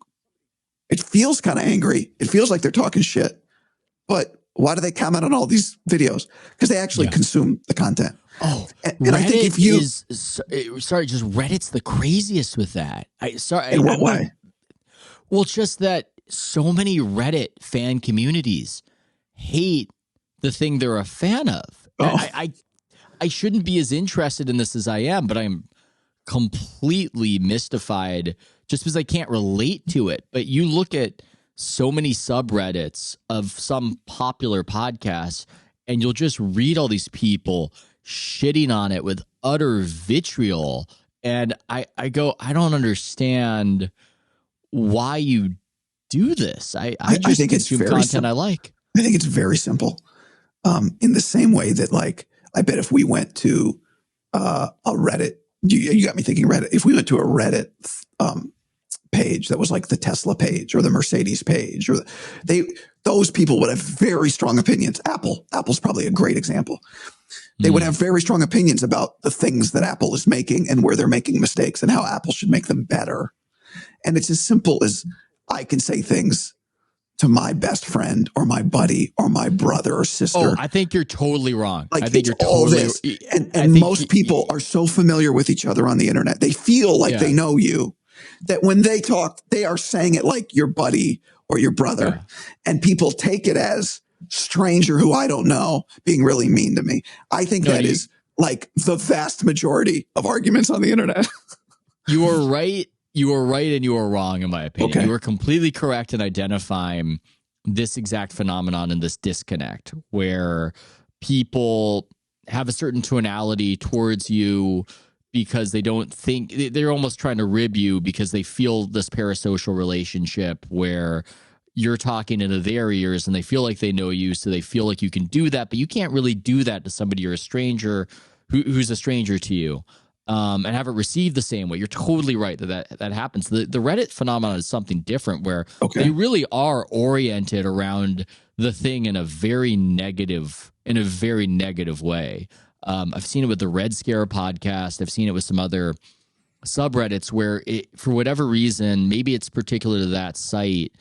it feels kind of angry. It feels like they're talking shit, but why do they comment on all these videos? Because they actually consume the content. Oh, and I think if you just Reddit's the craziest with that. In what way? Well, just that so many Reddit fan communities hate the thing they're a fan of. Oh. I shouldn't be as interested in this as I am, but I'm completely mystified just because I can't relate to it. But you look at so many subreddits of some popular podcasts, and you'll just read all these people shitting on it with utter vitriol. And I go, I don't understand why you do this. I think it's very content simple. I like. I think it's very simple. In the same way that, like, I bet if we went to a Reddit, you got me thinking Reddit. If we went to a Reddit page that was like the Tesla page or the Mercedes page, or those people would have very strong opinions. Apple's probably a great example. They would have very strong opinions about the things that Apple is making and where they're making mistakes and how Apple should make them better. And it's as simple as I can say things to my best friend or my buddy or my brother or sister. Oh, I think you're totally wrong. Like, I think you're totally wrong. And most people are so familiar with each other on the internet. They feel like they know you, that when they talk, they are saying it like your buddy or your brother. Yeah. And people take it as stranger who I don't know being really mean to me. I think that is like the vast majority of arguments on the internet. You are right. You are right and you are wrong, in my opinion. Okay. You are completely correct in identifying this exact phenomenon and this disconnect where people have a certain tonality towards you because they don't think, they're almost trying to rib you because they feel this parasocial relationship where you're talking into their ears and they feel like they know you, so they feel like you can do that, but you can't really do that to somebody you're a stranger who's a stranger to you. And have it received the same way. You're totally right that happens. The Reddit phenomenon is something different where they really are oriented around the thing in a very negative way. I've seen it with the Red Scare podcast. I've seen it with some other subreddits where for whatever reason, maybe it's particular to that site.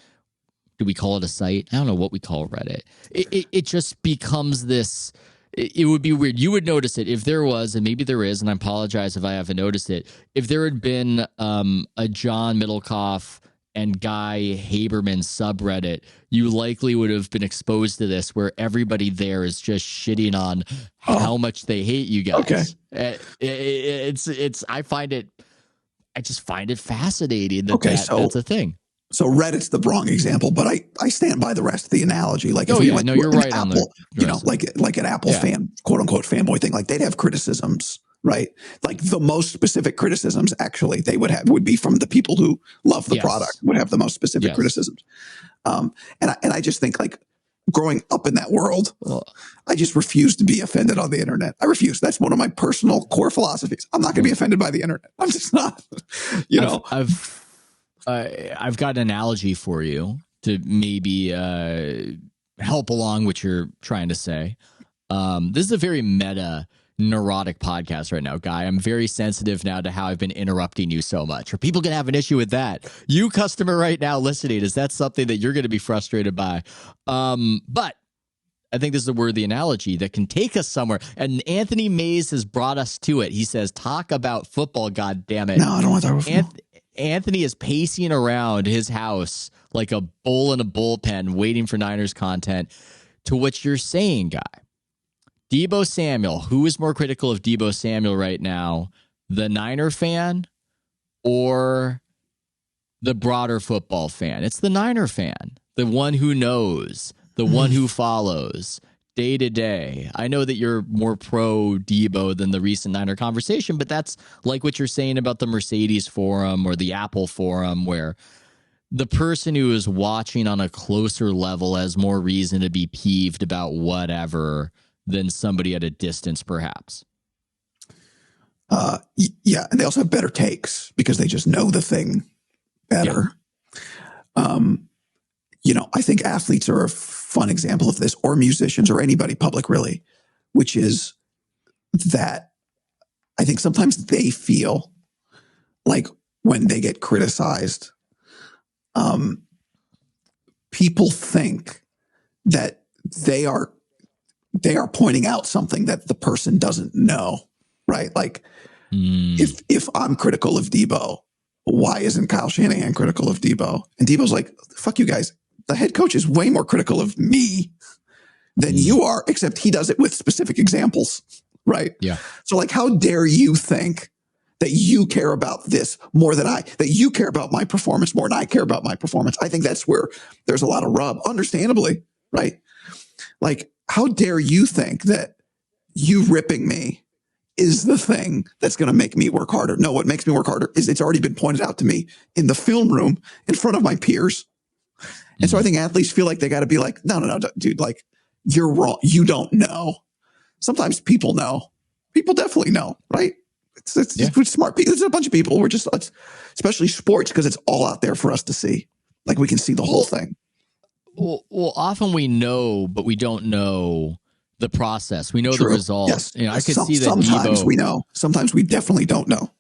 Do we call it a site? I don't know what we call Reddit. It just becomes this. It would be weird. You would notice it if there was, and maybe there is, and I apologize if I haven't noticed it. If there had been a John Middlecoff and Guy Haberman subreddit, you likely would have been exposed to this, where everybody there is just shitting on how much they hate you guys. Okay. I just find it fascinating that that's a thing. So Reddit's the wrong example, but I stand by the rest of the analogy. Like, if you're right Apple, on the, you know, like an Apple fan, quote unquote fanboy thing, like they'd have criticisms, right? Like the most specific criticisms actually they would be from the people who love the product, would have the most specific criticisms. And I just think, like, growing up in that world, I just refuse to be offended on the internet. I refuse. That's one of my personal core philosophies. I'm not going to be offended by the internet. I'm just not, you know. I've got an analogy for you to maybe help along what you're trying to say. This is a very meta neurotic podcast right now, Guy. I'm very sensitive now to how I've been interrupting you so much. Are people going to have an issue with that? You, customer, right now listening, is that something that you're going to be frustrated by? But I think this is a worthy analogy that can take us somewhere. And Anthony Mays has brought us to it. He says, talk about football, God damn it. No, I don't want to talk about football. Anthony is pacing around his house like a bull in a bullpen waiting for Niners content, to which you're saying, Guy, Deebo Samuel, who is more critical of Deebo Samuel right now, the Niner fan or the broader football fan? It's the Niner fan, the one who knows, the one who follows day to day. I know that you're more pro Deebo than the recent Niner conversation, but that's like what you're saying about the Mercedes forum or the Apple forum, where the person who is watching on a closer level has more reason to be peeved about whatever than somebody at a distance, perhaps. Yeah, and they also have better takes because they just know the thing better. Yeah. I think athletes are a fun example of this, or musicians, or anybody public, really, which is that I think sometimes they feel like when they get criticized, people think that they are pointing out something that the person doesn't know, right? Like if I'm critical of Deebo, why isn't Kyle Shanahan critical of Deebo? And Deebo's like, fuck you guys. The head coach is way more critical of me than you are, except he does it with specific examples, right? Yeah. So like, how dare you think that you care about this more than that you care about my performance more than I care about my performance? I think that's where there's a lot of rub, understandably, right? Like, how dare you think that you ripping me is the thing that's going to make me work harder? No, what makes me work harder is it's already been pointed out to me in the film room in front of my peers. And so I think athletes feel like they got to be like, no, dude, like, you're wrong. You don't know. Sometimes people know. People definitely know, right? It's smart people. There's a bunch of people. We're just, especially sports, because it's all out there for us to see. Like, we can see the whole thing. Well, often we know, but we don't know the process. We know the results. Yes. I could see that sometimes Deebo, we know. Sometimes we definitely don't know.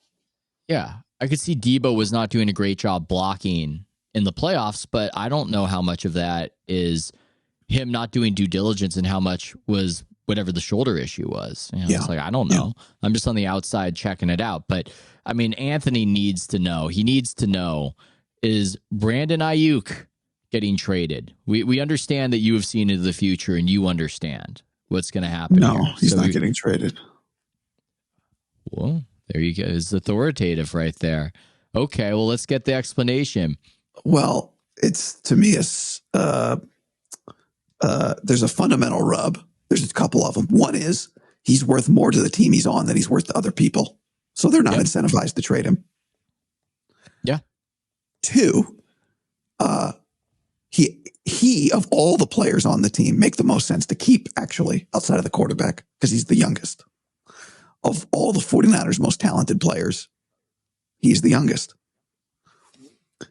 Yeah, I could see Deebo was not doing a great job blocking in the playoffs, but I don't know how much of that is him not doing due diligence and how much was whatever the shoulder issue was. It's like, I don't know. Yeah. I'm just on the outside checking it out. But I mean, Anthony needs to know. He needs to know, is Brandon Aiyuk getting traded? We understand that you have seen into the future and you understand what's going to happen. No, here. He's not getting traded. Well, there you go. It's authoritative right there. Okay, well, let's get the explanation. Well, it's, to me, there's a fundamental rub. There's a couple of them. One is he's worth more to the team he's on than he's worth to other people. So they're not incentivized to trade him. Yeah. Two, he of all the players on the team make the most sense to keep, actually, outside of the quarterback, because he's the youngest. Of all the 49ers' most talented players, he's the youngest.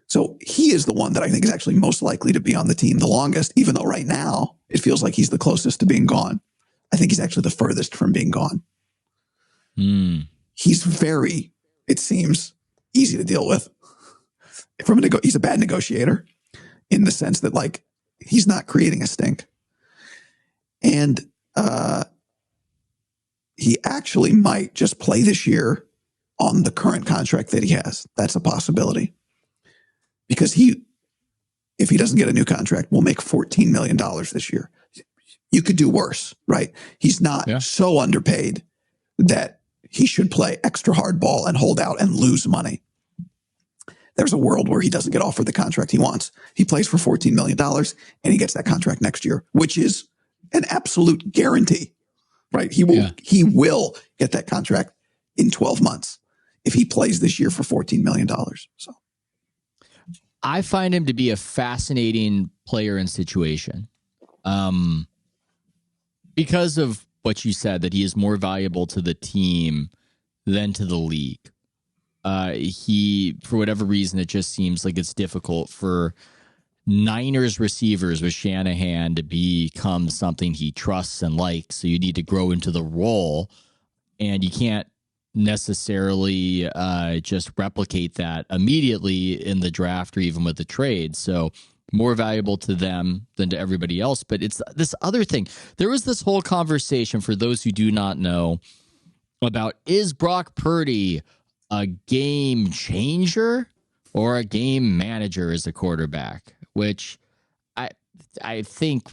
So he is the one that I think is actually most likely to be on the team the longest, even though right now it feels like he's the closest to being gone. I think he's actually the furthest from being gone. He's very, it seems, easy to deal with. He's a bad negotiator in the sense that, like, he's not creating a stink. And he actually might just play this year on the current contract that he has. That's a possibility. Because if he doesn't get a new contract, will make $14 million this year. You could do worse, right? He's not so underpaid that he should play extra hard ball and hold out and lose money. There's a world where he doesn't get offered the contract he wants. He plays for $14 million and he gets that contract next year, which is an absolute guarantee, right? He will get that contract in 12 months if he plays this year for $14 million. So I find him to be a fascinating player and situation. Because of what you said, that he is more valuable to the team than to the league. For whatever reason, it just seems like it's difficult for Niners receivers with Shanahan to become something he trusts and likes. So you need to grow into the role. and you can't necessarily just replicate that immediately in the draft or even with the trade. So more valuable to them than to everybody else. But it's this other thing. There was this whole conversation, for those who do not know, about, is Brock Purdy a game changer or a game manager as a quarterback? Which I think,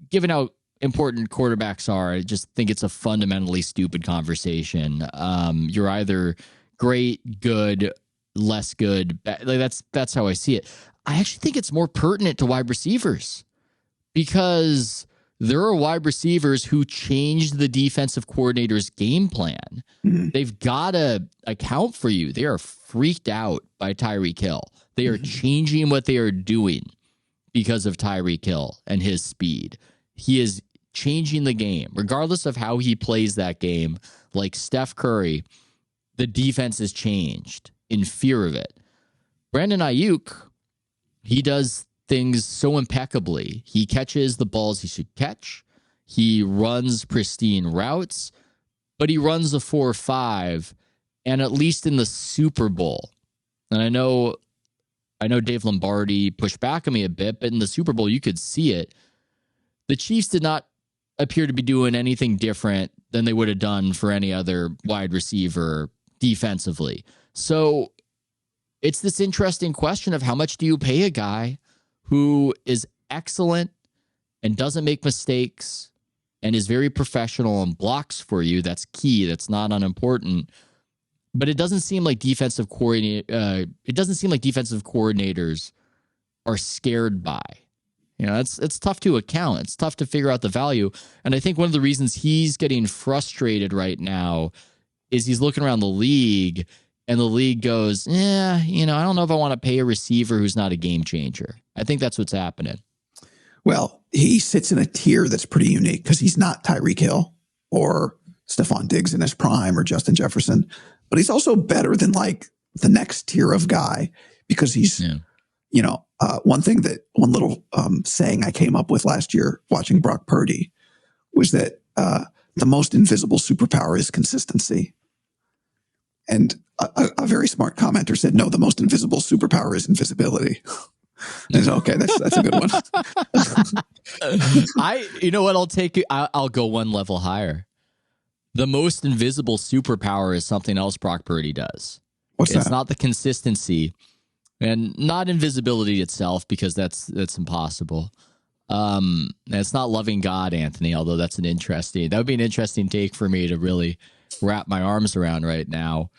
given how important quarterbacks are, I just think it's a fundamentally stupid conversation. You're either great, good, less good. Like that's how I see it. I actually think it's more pertinent to wide receivers, because there are wide receivers who change the defensive coordinator's game plan. Mm-hmm. They've got to account for you. They are freaked out by Tyreek Hill. They are changing what they are doing because of Tyreek Hill and his speed. He is changing the game, regardless of how he plays that game. Like Steph Curry, the defense has changed in fear of it. Brandon Aiyuk, he does things so impeccably. He catches the balls he should catch. He runs pristine routes, but he runs a 4.5, and at least in the Super Bowl, and I know Dave Lombardi pushed back on me a bit, but in the Super Bowl, you could see it. The Chiefs did not appear to be doing anything different than they would have done for any other wide receiver defensively. So it's this interesting question of how much do you pay a guy who is excellent and doesn't make mistakes and is very professional and blocks for you. That's key. That's not unimportant. But it doesn't seem like defensive coordinators are scared by. You know, it's tough to account. It's tough to figure out the value. And I think one of the reasons he's getting frustrated right now is he's looking around the league, and the league goes, I don't know if I want to pay a receiver who's not a game changer. I think that's what's happening. Well, he sits in a tier that's pretty unique because he's not Tyreek Hill or Stephon Diggs in his prime or Justin Jefferson, but he's also better than like the next tier of guy because he's, one little saying I came up with last year watching Brock Purdy was that the most invisible superpower is consistency. And a very smart commenter said, no, the most invisible superpower is invisibility. And okay, that's a good one. You know what? I'll take it. I'll go one level higher. The most invisible superpower is something else Brock Purdy does. What's that? It's not the consistency and not invisibility itself, because that's impossible. It's not loving God, Anthony, although that would be an interesting take for me to really wrap my arms around right now.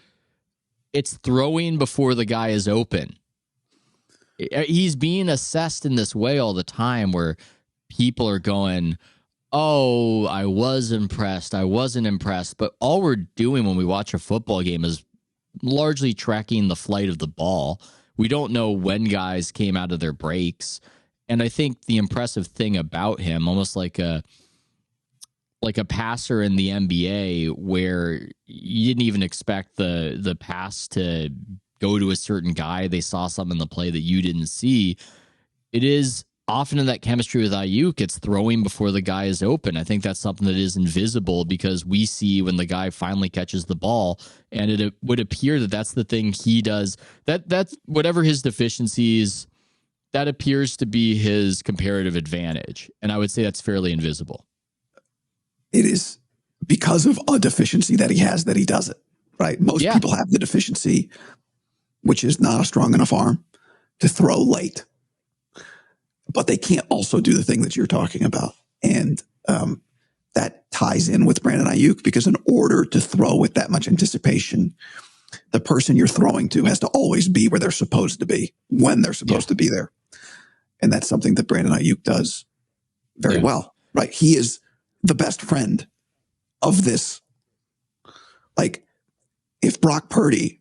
It's throwing before the guy is open. He's being assessed in this way all the time where people are going, oh, I was impressed, I wasn't impressed. But all we're doing when we watch a football game is largely tracking the flight of the ball. We don't know when guys came out of their breaks. And I think the impressive thing about him, almost like a passer in the NBA, where you didn't even expect the pass to go to a certain guy. They saw something in the play that you didn't see. It is often in that chemistry with Aiyuk, it's throwing before the guy is open. I think that's something that is invisible because we see when the guy finally catches the ball, and it would appear that that's the thing he does. That's whatever his deficiencies, that appears to be his comparative advantage. And I would say that's fairly invisible. It is because of a deficiency that he has that he does it, right? Most people have the deficiency, which is not a strong enough arm to throw late. But they can't also do the thing that you're talking about. And that ties in with Brandon Aiyuk, because in order to throw with that much anticipation, the person you're throwing to has to always be where they're supposed to be, when they're supposed to be there. And that's something that Brandon Aiyuk does very well, right? He is the best friend of this. Like, if Brock Purdy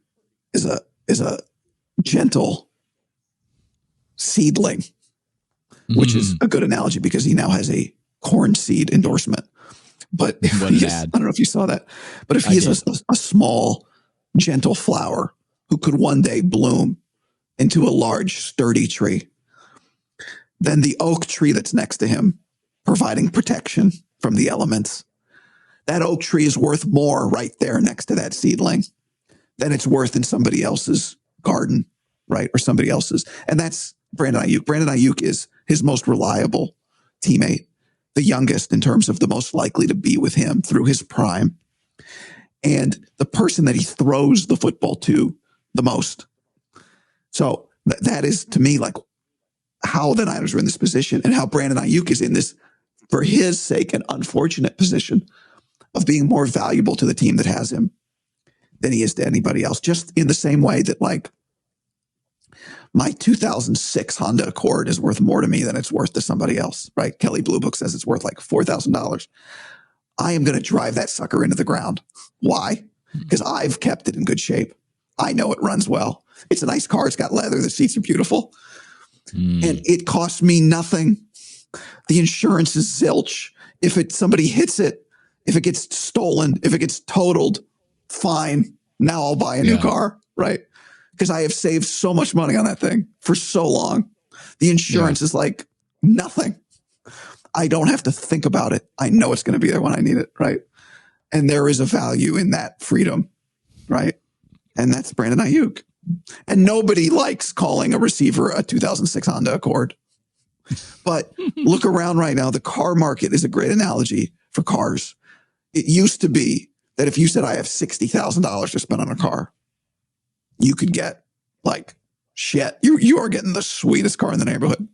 is a gentle seedling, which is a good analogy because he now has a corn seed endorsement. But if I don't know if you saw that, but if he is a small, gentle flower who could one day bloom into a large, sturdy tree, then the oak tree that's next to him, providing protection from the elements, that oak tree is worth more right there next to that seedling than it's worth in somebody else's garden, right? Or somebody else's. And that's Brandon Aiyuk. Brandon Aiyuk is his most reliable teammate, the youngest in terms of the most likely to be with him through his prime, and the person that he throws the football to the most. So that is, to me, like how the Niners are in this position and how Brandon Aiyuk is in this, for his sake, an unfortunate position of being more valuable to the team that has him than he is to anybody else. Just in the same way that, like, my 2006 Honda Accord is worth more to me than it's worth to somebody else, right? Kelly Blue Book says it's worth like $4,000. I am going to drive that sucker into the ground. Why? Because I've kept it in good shape. I know it runs well. It's a nice car. It's got leather. The seats are beautiful. And it costs me nothing. The insurance is zilch. If somebody hits it, if it gets stolen, if it gets totaled, fine. Now I'll buy a new car, right? Because I have saved so much money on that thing for so long. The insurance is like nothing. I don't have to think about it. I know it's going to be there when I need it, right? And there is a value in that freedom, right? And that's Brandon Aiyuk. And nobody likes calling a receiver a 2006 Honda Accord. But look around right now. The car market is a great analogy for cars. It used to be that if you said, I have $60,000 to spend on a car, you could get like shit. You are getting the sweetest car in the neighborhood.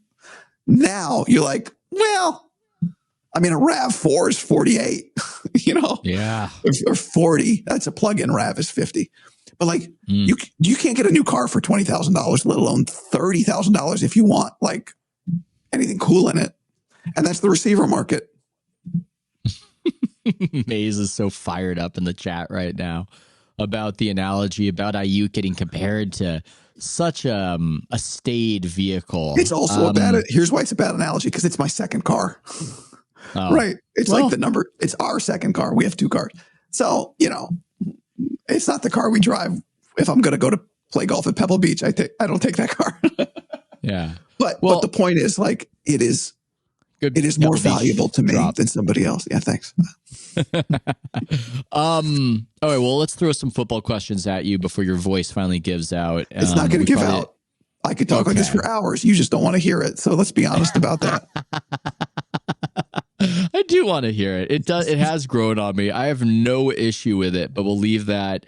Now you're like, well, I mean, a RAV4 is 48, you know? Yeah. Or 40. That's a plug-in. RAV is 50. But like, you can't get a new car for $20,000, let alone $30,000 if you want like anything cool in it. And that's the receiver market. Maze is so fired up in the chat right now about the analogy about Aiyuk getting compared to such a staid vehicle. It's also here's why it's a bad analogy, because it's my second car. Right. It's like it's our second car. We have two cars. So, you know, it's not the car we drive. If I'm going to go to play golf at Pebble Beach, I don't take that car. Yeah. But the point is, like, it is more valuable to me than somebody else. Yeah. Thanks. All right. Well, let's throw some football questions at you before your voice finally gives out. It's not going to give out. I could talk on this for hours. You just don't want to hear it. So let's be honest about that. I do want to hear it. It does. It has grown on me. I have no issue with it, but we'll leave that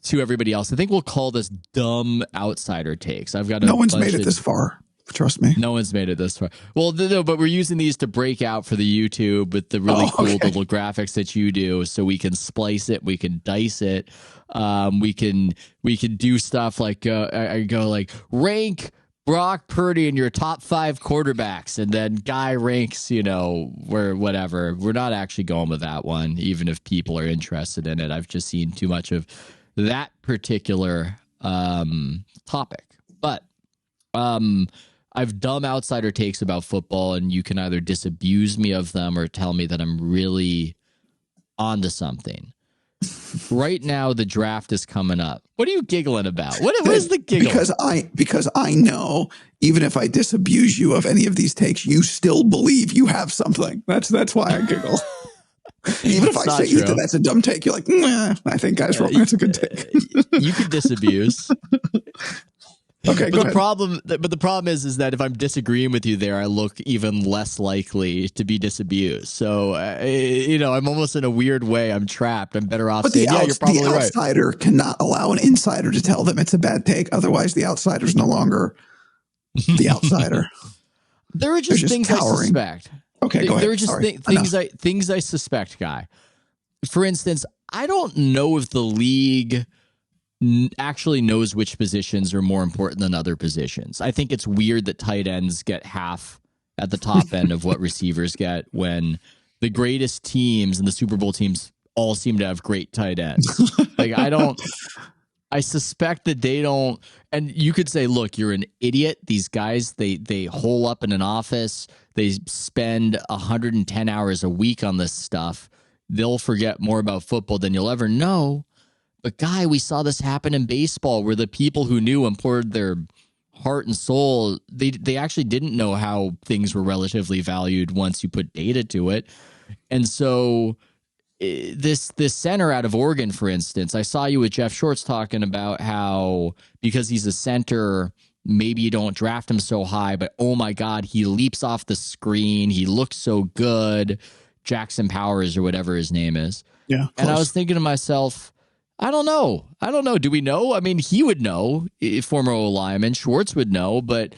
to everybody else. I think we'll call this dumb outsider takes. I've got no one's made it this far. Trust me. No one's made it this far. Well, no, but we're using these to break out for the YouTube with the really cool little graphics that you do, so we can splice it, we can dice it, we can do stuff like I go like rank Brock Purdy in your top 5 quarterbacks, and then Guy ranks, you know, where whatever. We're not actually going with that one, even if people are interested in it. I've just seen too much of that particular topic, but I've dumb outsider takes about football, and you can either disabuse me of them or tell me that I'm really onto something. Right now, the draft is coming up. What are you giggling about? What is the giggle? Because I know, even if I disabuse you of any of these takes, you still believe you have something. That's why I giggle. Even if I say, Ethan, that's a dumb take, you're like, nah, I think Guy's wrong. That's a good take. You can disabuse. Okay, but the problem is that if I'm disagreeing with you there, I look even less likely to be disabused. So, you know, I'm almost in a weird way. I'm trapped. I'm better off saying, you're probably right. The outsider cannot allow an insider to tell them it's a bad take. Otherwise, the outsider's no longer the outsider. There are just things I suspect. Okay, go ahead. There are just things I suspect, Guy. For instance, I don't know if the league actually knows which positions are more important than other positions. I think it's weird that tight ends get half at the top end of what receivers get when the greatest teams and the Super Bowl teams all seem to have great tight ends. Like, I suspect that they don't, and you could say, look, you're an idiot. These guys, they hole up in an office. They spend 110 hours a week on this stuff. They'll forget more about football than you'll ever know. But Guy, we saw this happen in baseball where the people who knew and poured their heart and soul, they actually didn't know how things were relatively valued once you put data to it. And so this center out of Oregon, for instance, I saw you with Jeff Shorts talking about how because he's a center, maybe you don't draft him so high, but oh my God, he leaps off the screen. He looks so good. Jackson Powers or whatever his name is. Yeah. And I was thinking to myself, I don't know. Do we know? I mean, he would know, former O-lineman. Schwartz would know, but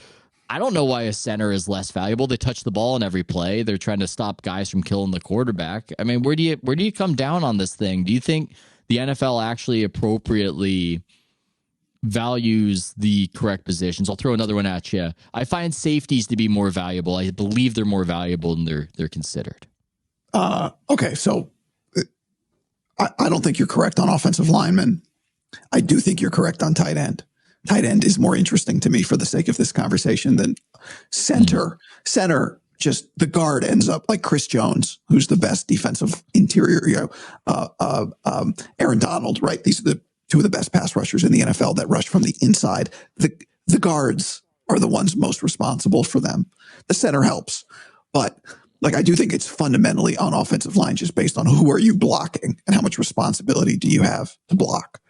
I don't know why a center is less valuable. They touch the ball in every play. They're trying to stop guys from killing the quarterback. I mean, where do you come down on this thing? Do you think the NFL actually appropriately values the correct positions? I'll throw another one at you. I find safeties to be more valuable. I believe they're more valuable than they're considered. Okay, so I don't think you're correct on offensive linemen. I do think you're correct on tight end. Tight end is more interesting to me for the sake of this conversation than center. Center, just the guard ends up like Chris Jones, who's the best defensive interior, Aaron Donald, right? These are the two of the best pass rushers in the NFL that rush from the inside. The guards are the ones most responsible for them. The center helps, but like, I do think it's fundamentally on offensive line, just based on who are you blocking and how much responsibility do you have to block.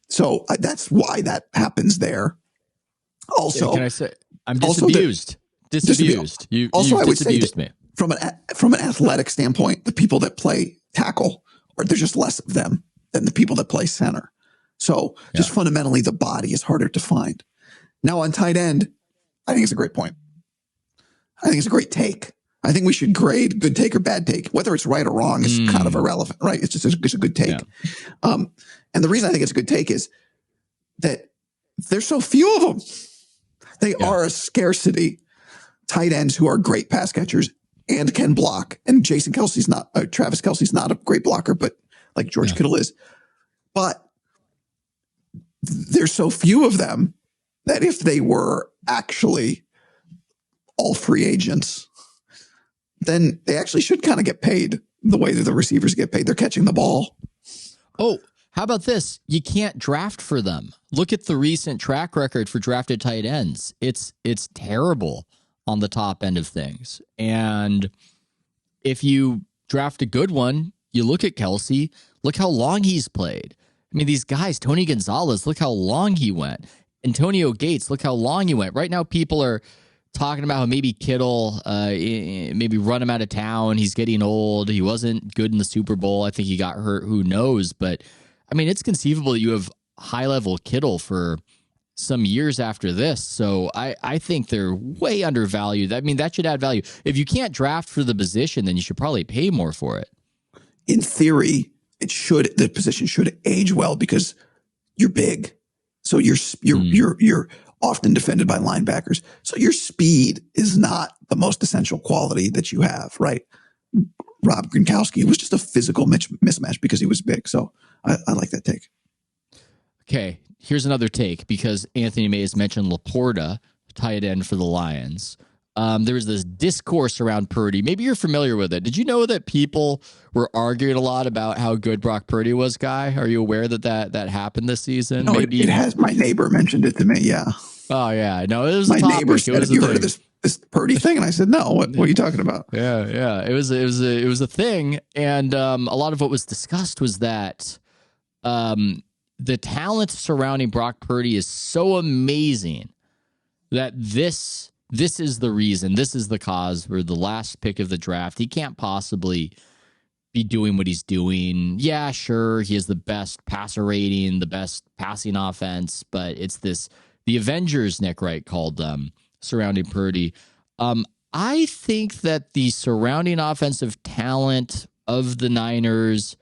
So that's why that happens there. Also, can I say I'm disabused? Disabused. You I would say me. From an athletic standpoint, the people that play tackle, there's just less of them than the people that play center. So just fundamentally, the body is harder to find. Now on tight end, I think it's a great point. I think it's a great take. I think we should grade good take or bad take. Whether it's right or wrong is kind of irrelevant, right? It's just it's a good take. Yeah. And the reason I think it's a good take is that there's so few of them. They are a scarcity. Tight ends who are great pass catchers and can block. And Travis Kelce's not a great blocker, but like George Kittle is. But there's so few of them that if they were actually all free agents, then they actually should kind of get paid the way that the receivers get paid. They're catching the ball. Oh, how about this? You can't draft for them. Look at the recent track record for drafted tight ends. It's terrible on the top end of things. And if you draft a good one, you look at Kelce, look how long he's played. I mean, these guys, Tony Gonzalez, look how long he went. Antonio Gates, look how long he went. Right now, people are talking about how maybe Kittle, maybe run him out of town. He's getting old. He wasn't good in the Super Bowl. I think he got hurt. Who knows? But, I mean, it's conceivable that you have high-level Kittle for some years after this. So I think they're way undervalued. I mean, that should add value. If you can't draft for the position, then you should probably pay more for it. In theory, the position should age well because you're big. So you're often defended by linebackers. So your speed is not the most essential quality that you have, right? Rob Gronkowski was just a physical mismatch because he was big. So I like that take. Okay, here's another take because Anthony Mays mentioned Laporta, tight end for the Lions. There was this discourse around Purdy. Maybe you're familiar with it. Did you know that people were arguing a lot about how good Brock Purdy was, Guy? Are you aware that happened this season? No, it has. My neighbor mentioned it to me, yeah. Oh, yeah. No, it was my a topic. neighbor said, have you heard of this Purdy thing? And I said, no, what are you talking about? Yeah. It was a thing. And a lot of what was discussed was that the talent surrounding Brock Purdy is so amazing that this is the reason, this is the cause. We're the last pick of the draft. He can't possibly be doing what he's doing. Yeah, sure, he has the best passer rating, the best passing offense, but it's the Avengers, Nick Wright called them, surrounding Purdy. I think that the surrounding offensive talent of the Niners,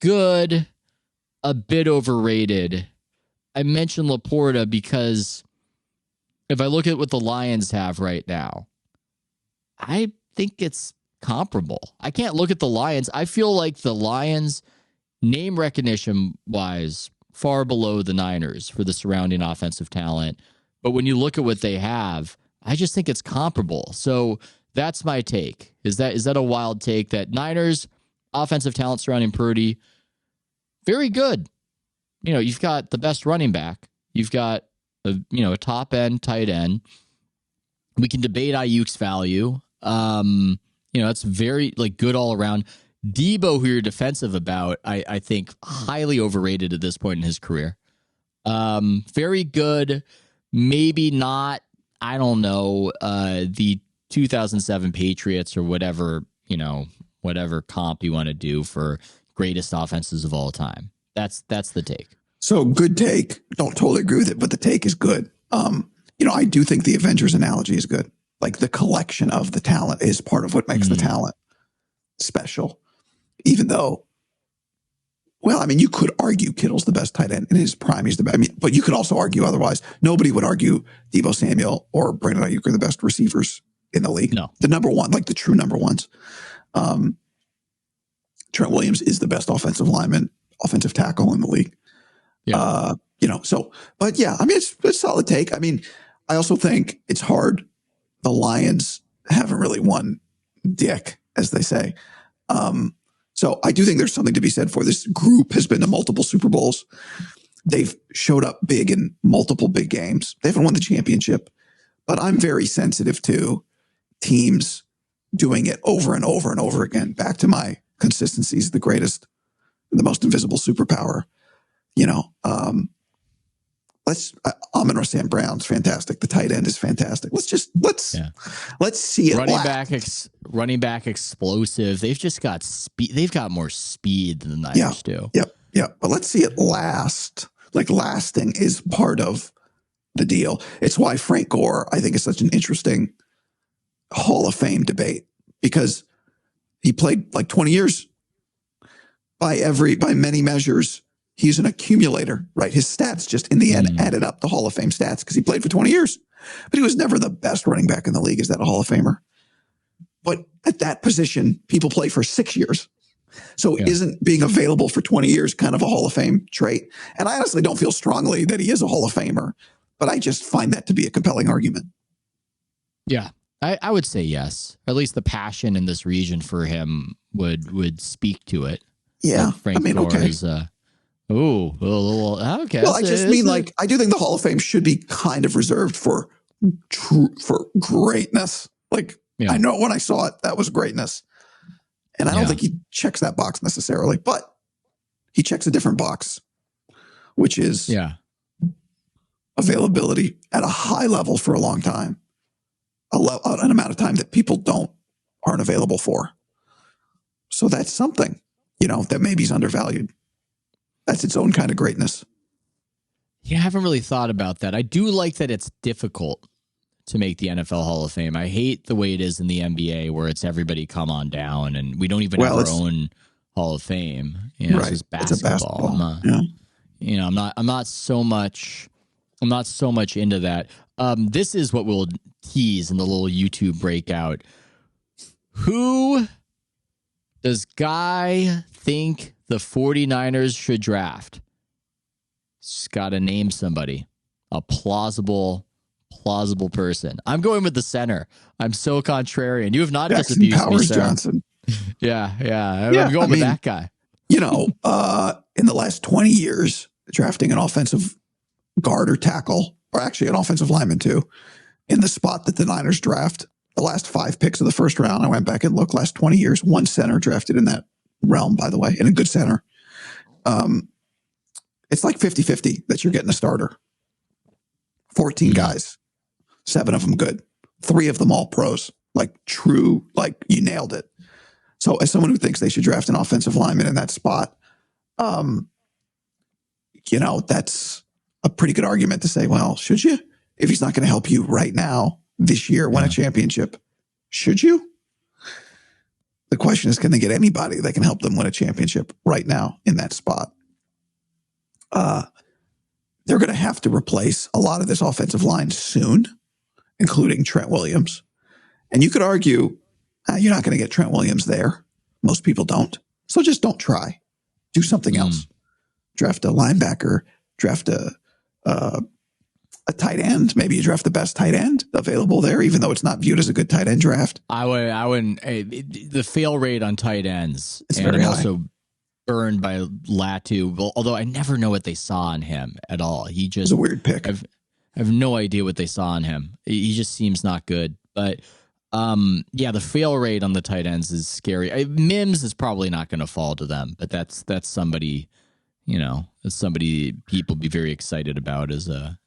good, a bit overrated. I mentioned Laporta because if I look at what the Lions have right now, I think it's comparable. I can't look at the Lions. I feel like the Lions, name recognition wise, far below the Niners for the surrounding offensive talent. But when you look at what they have, I just think it's comparable. So that's my take. Is that a wild take that Niners offensive talent surrounding Purdy, very good. You know, you've got the best running back. You've got a top end tight end. We can debate Aiyuk's value. It's very good all around. Debo, who you're defensive about, I think highly overrated at this point in his career. Very good, maybe not. I don't know. The 2007 Patriots or whatever, whatever comp you want to do for greatest offenses of all time. That's the take. So good take. Don't totally agree with it, but the take is good. I do think the Avengers analogy is good. Like the collection of the talent is part of what makes the talent special. Even though, you could argue Kittle's the best tight end in his prime. He's the best. But you could also argue otherwise. Nobody would argue Deebo Samuel or Brandon Aiyuk are the best receivers in the league. No. The number one, like the true number ones. Trent Williams is the best offensive tackle in the league. Yeah. It's a solid take. I also think it's hard. The Lions haven't really won dick, as they say. So I do think there's something to be said for this group has been to multiple Super Bowls. They've showed up big in multiple big games. They haven't won the championship, but I'm very sensitive to teams doing it over and over and over again. Back to my consistency is the most invisible superpower. Amon-Ra St. Brown's fantastic. The tight end is fantastic. Let's see it. Running back explosive. They've just got speed. They've got more speed than the Niners do. Yep. But let's see it last. Like lasting is part of the deal. It's why Frank Gore, I think, is such an interesting Hall of Fame debate because he played like 20 years. By many measures, he's an accumulator, right? His stats just in the end added up to Hall of Fame stats because he played for 20 years. But he was never the best running back in the league. Is that a Hall of Famer? But at that position, people play for 6 years. So isn't being available for 20 years kind of a Hall of Fame trait? And I honestly don't feel strongly that he is a Hall of Famer, but I just find that to be a compelling argument. Yeah, I would say yes. Or at least the passion in this region for him would speak to it. Yeah. Like Frank Gore okay. is okay. Well, I do think the Hall of Fame should be kind of reserved for greatness. I know when I saw it, that was greatness. And I don't think he checks that box necessarily, but he checks a different box, which is availability at a high level for a long time, an amount of time that people aren't available for. So that's something, that maybe is undervalued. That's its own kind of greatness. Yeah, I haven't really thought about that. I do like that it's difficult to make the NFL Hall of Fame. I hate the way it is in the NBA where it's everybody come on down and we don't even have our own Hall of Fame. Right. It's just basketball. I'm not so much into that. This is what we'll tease in the little YouTube breakout. Who does Guy think the 49ers should draft? Just got to name somebody. A plausible person. I'm going with the center. I'm so contrarian. You have not Jackson disabused Powers me, Sarah. Johnson. Yeah. I'm going with that guy. In the last 20 years, drafting an offensive guard or tackle, or actually an offensive lineman too, in the spot that the Niners draft, the last 5 picks of the first round, I went back and looked, last 20 years, one center drafted in that realm, by the way, and a good center. It's like 50-50 that you're getting a starter. 14 guys, 7 of them good, 3 of them all pros, true, you nailed it. So as someone who thinks they should draft an offensive lineman in that spot, that's a pretty good argument to say, well, should you? If he's not going to help you right now, this year, win a championship, should you? The question is, can they get anybody that can help them win a championship right now in that spot? They're going to have to replace a lot of this offensive line soon, including Trent Williams. And you could argue, you're not going to get Trent Williams there. Most people don't. So just don't try. Do something else. Draft a linebacker, draft a tight end. Maybe you draft the best tight end available there, even though it's not viewed as a good tight end draft. I wouldn't. The fail rate on tight ends is very high. Also burned by Latu, although I never know what they saw in him at all. He just was a weird pick. I have no idea what they saw in him. He just seems not good. But Yeah, the fail rate on the tight ends is scary. Mims is probably not going to fall to them, but that's somebody, that's somebody people be very excited about as a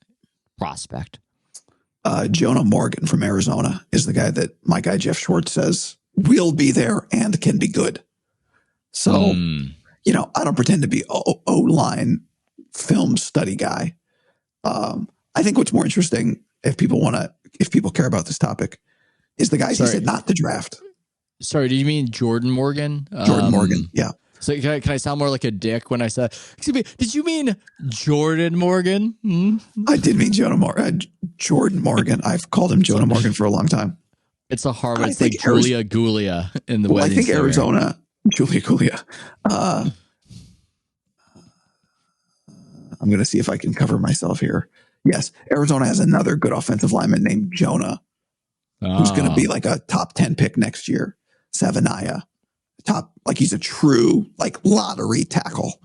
prospect. Jonah Morgan from Arizona is the guy that my guy Jeff Schwartz says will be there and can be good. So, I don't pretend to be O-line film study guy. I think what's more interesting, if people care about this topic, is the guys he said not to draft. Sorry, did you mean Jordan Morgan? Jordan Morgan, yeah. So can I sound more like a dick when I said, excuse me, did you mean Jordan Morgan? I did mean Jordan Morgan. I've called him Jonah Morgan for a long time. It's a hard one. It's like Julia Gulia in the wedding. I think Arizona, Julia Gulia. I'm going to see if I can cover myself here. Yes, Arizona has another good offensive lineman named Jonah, who's going to be like a top 10 pick next year. Savanaya, he's a true lottery tackle,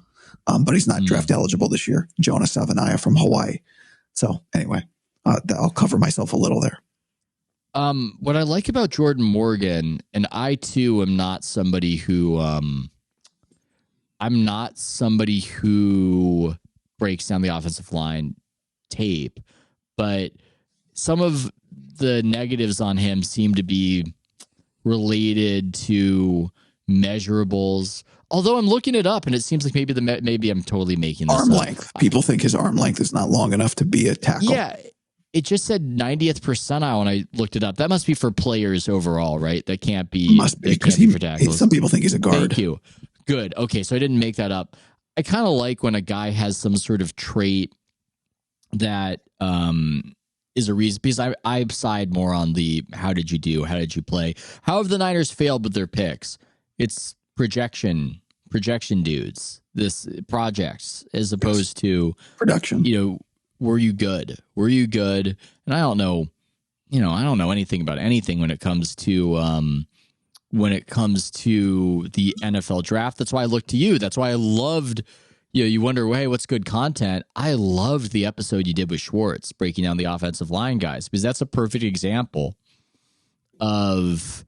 but he's not draft eligible this year. Jonah Savanaya from Hawaii. So anyway, I'll cover myself a little there. What I like about Jordan Morgan, and I too am not somebody who, breaks down the offensive line tape, but some of the negatives on him seem to be related to measurables. Although I'm looking it up and it seems like maybe I'm totally making this arm length. People think his arm length is not long enough to be a tackle. Yeah. It just said 90th percentile when I looked it up. That must be for players overall, right? That can't be. Must be because for tackles. Some people think he's a guard. Thank you. Good. Okay, so I didn't make that up. I kind of like when a guy has some sort of trait that is a reason, because I side more on the how did you do, how did you play, how have the Niners failed with their picks. It's projection dudes, this projects, as opposed to production. Were you good? And I don't know anything about anything when it comes to the NFL draft. That's why I look to you. That's why I loved, you wonder, hey, what's good content? I loved the episode you did with Schwartz breaking down the offensive line guys, because that's a perfect example of,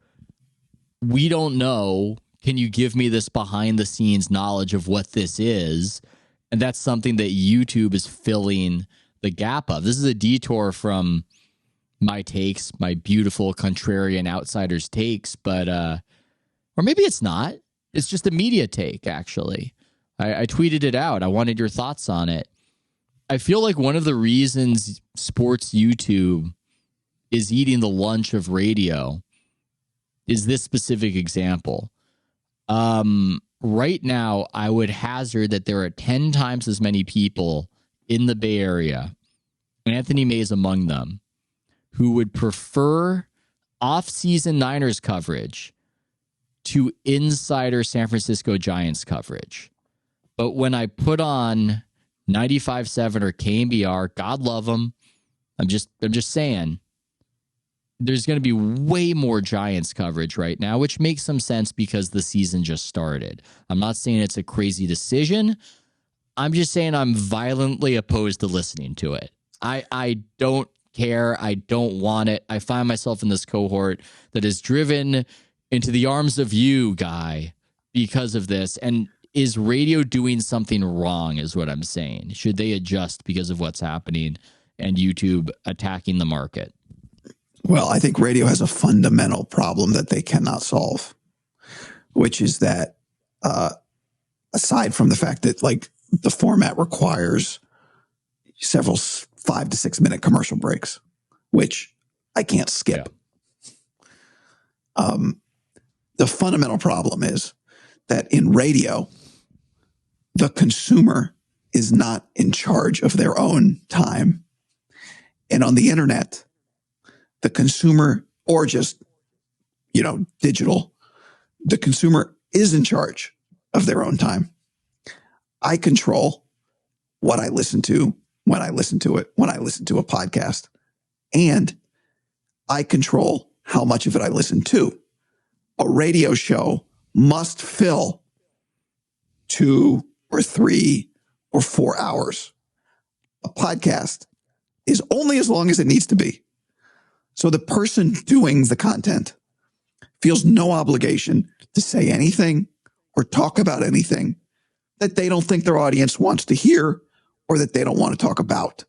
we don't know. Can you give me this behind the scenes knowledge of what this is? And that's something that YouTube is filling the gap of. This is a detour from my takes, my beautiful contrarian outsiders takes, but or maybe it's not. It's just a media take, actually. I tweeted it out. I wanted your thoughts on it. I feel like one of the reasons sports YouTube is eating the lunch of radio is this specific example. Right now, I would hazard that there are 10 times as many people in the Bay Area, Anthony May is among them, who would prefer off-season Niners coverage to insider San Francisco Giants coverage. But when I put on 95.7 or KMBR, God love them, I'm just saying, there's going to be way more Giants coverage right now, which makes some sense because the season just started. I'm not saying it's a crazy decision. I'm just saying I'm violently opposed to listening to it. I don't care. I don't want it. I find myself in this cohort that is driven into the arms of you, Guy, because of this. And is radio doing something wrong is what I'm saying. Should they adjust because of what's happening and YouTube attacking the market? Well, I think radio has a fundamental problem that they cannot solve, which is that aside from the fact that the format requires several 5 to 6 minute commercial breaks, which I can't skip. Yeah. The fundamental problem is that in radio, the consumer is not in charge of their own time. And on the internet, the consumer, or just, digital, the consumer is in charge of their own time. I control what I listen to, when I listen to it, when I listen to a podcast, and I control how much of it I listen to. A radio show must fill 2 or 3 or 4 hours. A podcast is only as long as it needs to be. So the person doing the content feels no obligation to say anything or talk about anything that they don't think their audience wants to hear or that they don't want to talk about.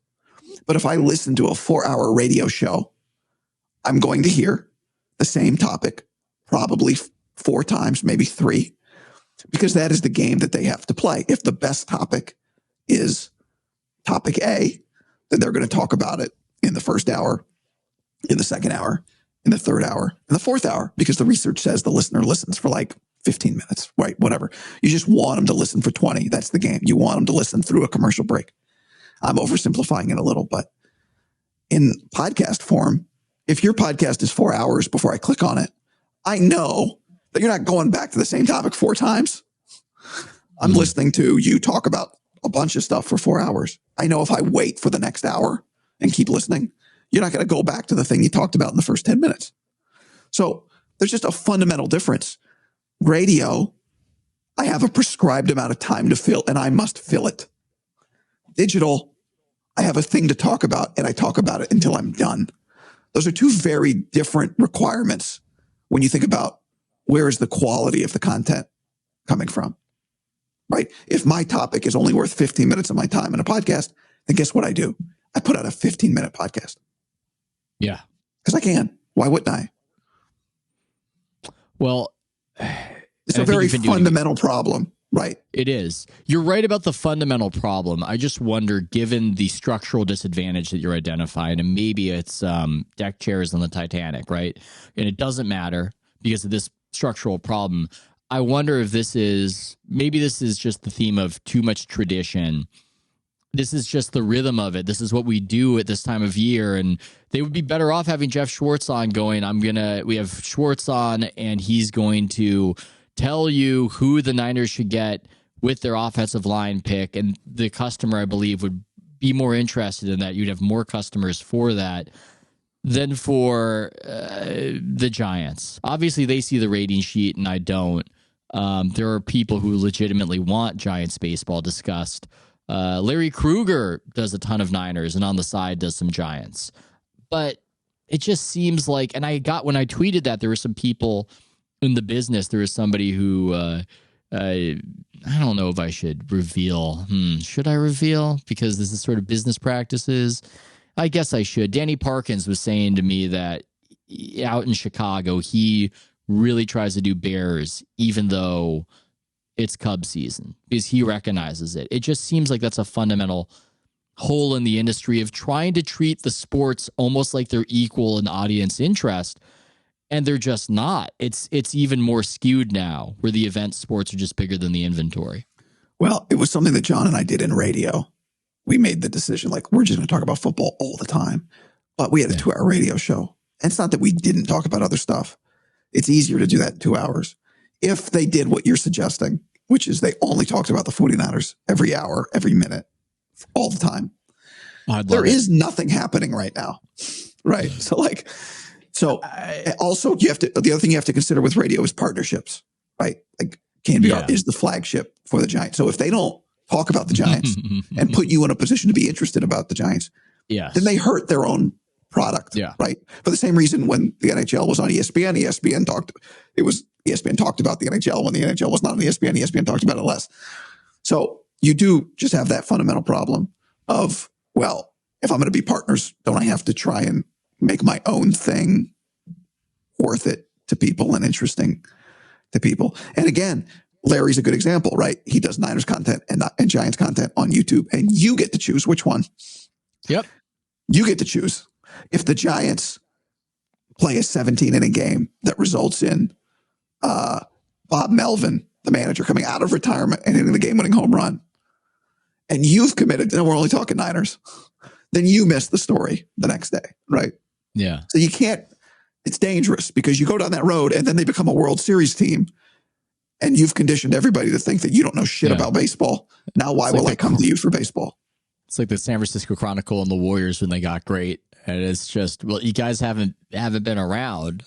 But if I listen to a 4-hour radio show, I'm going to hear the same topic probably 4 times, maybe 3, because that is the game that they have to play. If the best topic is topic A, then they're going to talk about it in the first hour, in the second hour, in the third hour, in the fourth hour, because the research says the listener listens for like 15 minutes, right? Whatever. You just want them to listen for 20. That's the game. You want them to listen through a commercial break. I'm oversimplifying it a little, but in podcast form, if your podcast is 4 hours before I click on it, I know that you're not going back to the same topic 4 times. I'm listening to you talk about a bunch of stuff for 4 hours. I know if I wait for the next hour and keep listening, you're not going to go back to the thing you talked about in the first 10 minutes. So there's just a fundamental difference. Radio, I have a prescribed amount of time to fill, and I must fill it. Digital, I have a thing to talk about, and I talk about it until I'm done. Those are 2 very different requirements when you think about where is the quality of the content coming from, right? If my topic is only worth 15 minutes of my time in a podcast, then guess what I do? I put out a 15-minute podcast. Yeah. Because I can. Why wouldn't I? Well, it's a very fundamental problem, right? It is. You're right about the fundamental problem. I just wonder, given the structural disadvantage that you're identifying, and maybe it's deck chairs on the Titanic, right? And it doesn't matter because of this structural problem. I wonder if this is just the theme of too much tradition. This is just the rhythm of it. This is what we do at this time of year. And they would be better off having Jeff Schwartz on going, we have Schwartz on and he's going to tell you who the Niners should get with their offensive line pick. And the customer, I believe, would be more interested in that. You'd have more customers for that than for the Giants. Obviously, they see the rating sheet and I don't. There are people who legitimately want Giants baseball discussed. Larry Krueger does a ton of Niners and on the side does some Giants. But it just seems like, and when I tweeted that, there were some people in the business. There was somebody who, I don't know if I should reveal. Should I reveal? Because this is sort of business practices. I guess I should. Danny Parkins was saying to me that out in Chicago, he really tries to do Bears, even though it's Cubs season, because he recognizes it. It just seems like that's a fundamental hole in the industry of trying to treat the sports almost like they're equal in audience interest, and they're just not. It's even more skewed now, where the event sports are just bigger than the inventory. Well, it was something that John and I did in radio. We made the decision, like, we're just going to talk about football all the time. But we had a 2-hour radio show. And it's not that we didn't talk about other stuff. It's easier to do that in 2 hours. If they did what you're suggesting, which is they only talked about the 49ers every hour, every minute, all the time. There is nothing happening right now. Right. Also the other thing you have to consider with radio is partnerships, right? Like KNBR is the flagship for the Giants. So if they don't talk about the Giants and put you in a position to be interested about the Giants, then they hurt their own product, right? For the same reason when the NHL was on ESPN, ESPN talked about the NHL. When the NHL was not on ESPN, ESPN talked about it less. So you do just have that fundamental problem of, well, if I'm going to be partners, don't I have to try and make my own thing worth it to people and interesting to people? And again, Larry's a good example, right? He does Niners content and Giants content on YouTube, and you get to choose which one. Yep. You get to choose. If the Giants play a 17-inning game that results in Bob Melvin, the manager, coming out of retirement and hitting the game-winning home run, and you've committed, and we're only talking Niners, then you miss the story the next day, right? Yeah. So you can't, it's dangerous because you go down that road and then they become a World Series team and you've conditioned everybody to think that you don't know shit about baseball. Now, why will I come to you for baseball? It's like the San Francisco Chronicle and the Warriors when they got great. And it's just, well, you guys haven't been around.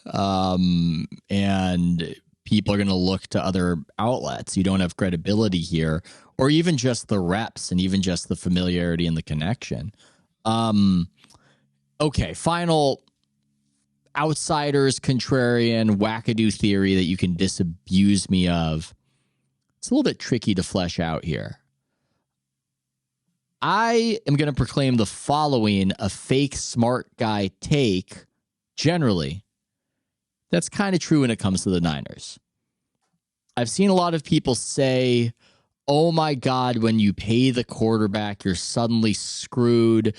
And people are going to look to other outlets. You don't have credibility here, or even just the reps and even just the familiarity and the connection. Okay, final outsider's contrarian wackadoo theory that you can disabuse me of, it's a little bit tricky to flesh out here. I am going to proclaim the following a fake smart guy take generally. That's kind of true when it comes to the Niners. I've seen a lot of people say, oh my God, when you pay the quarterback, you're suddenly screwed.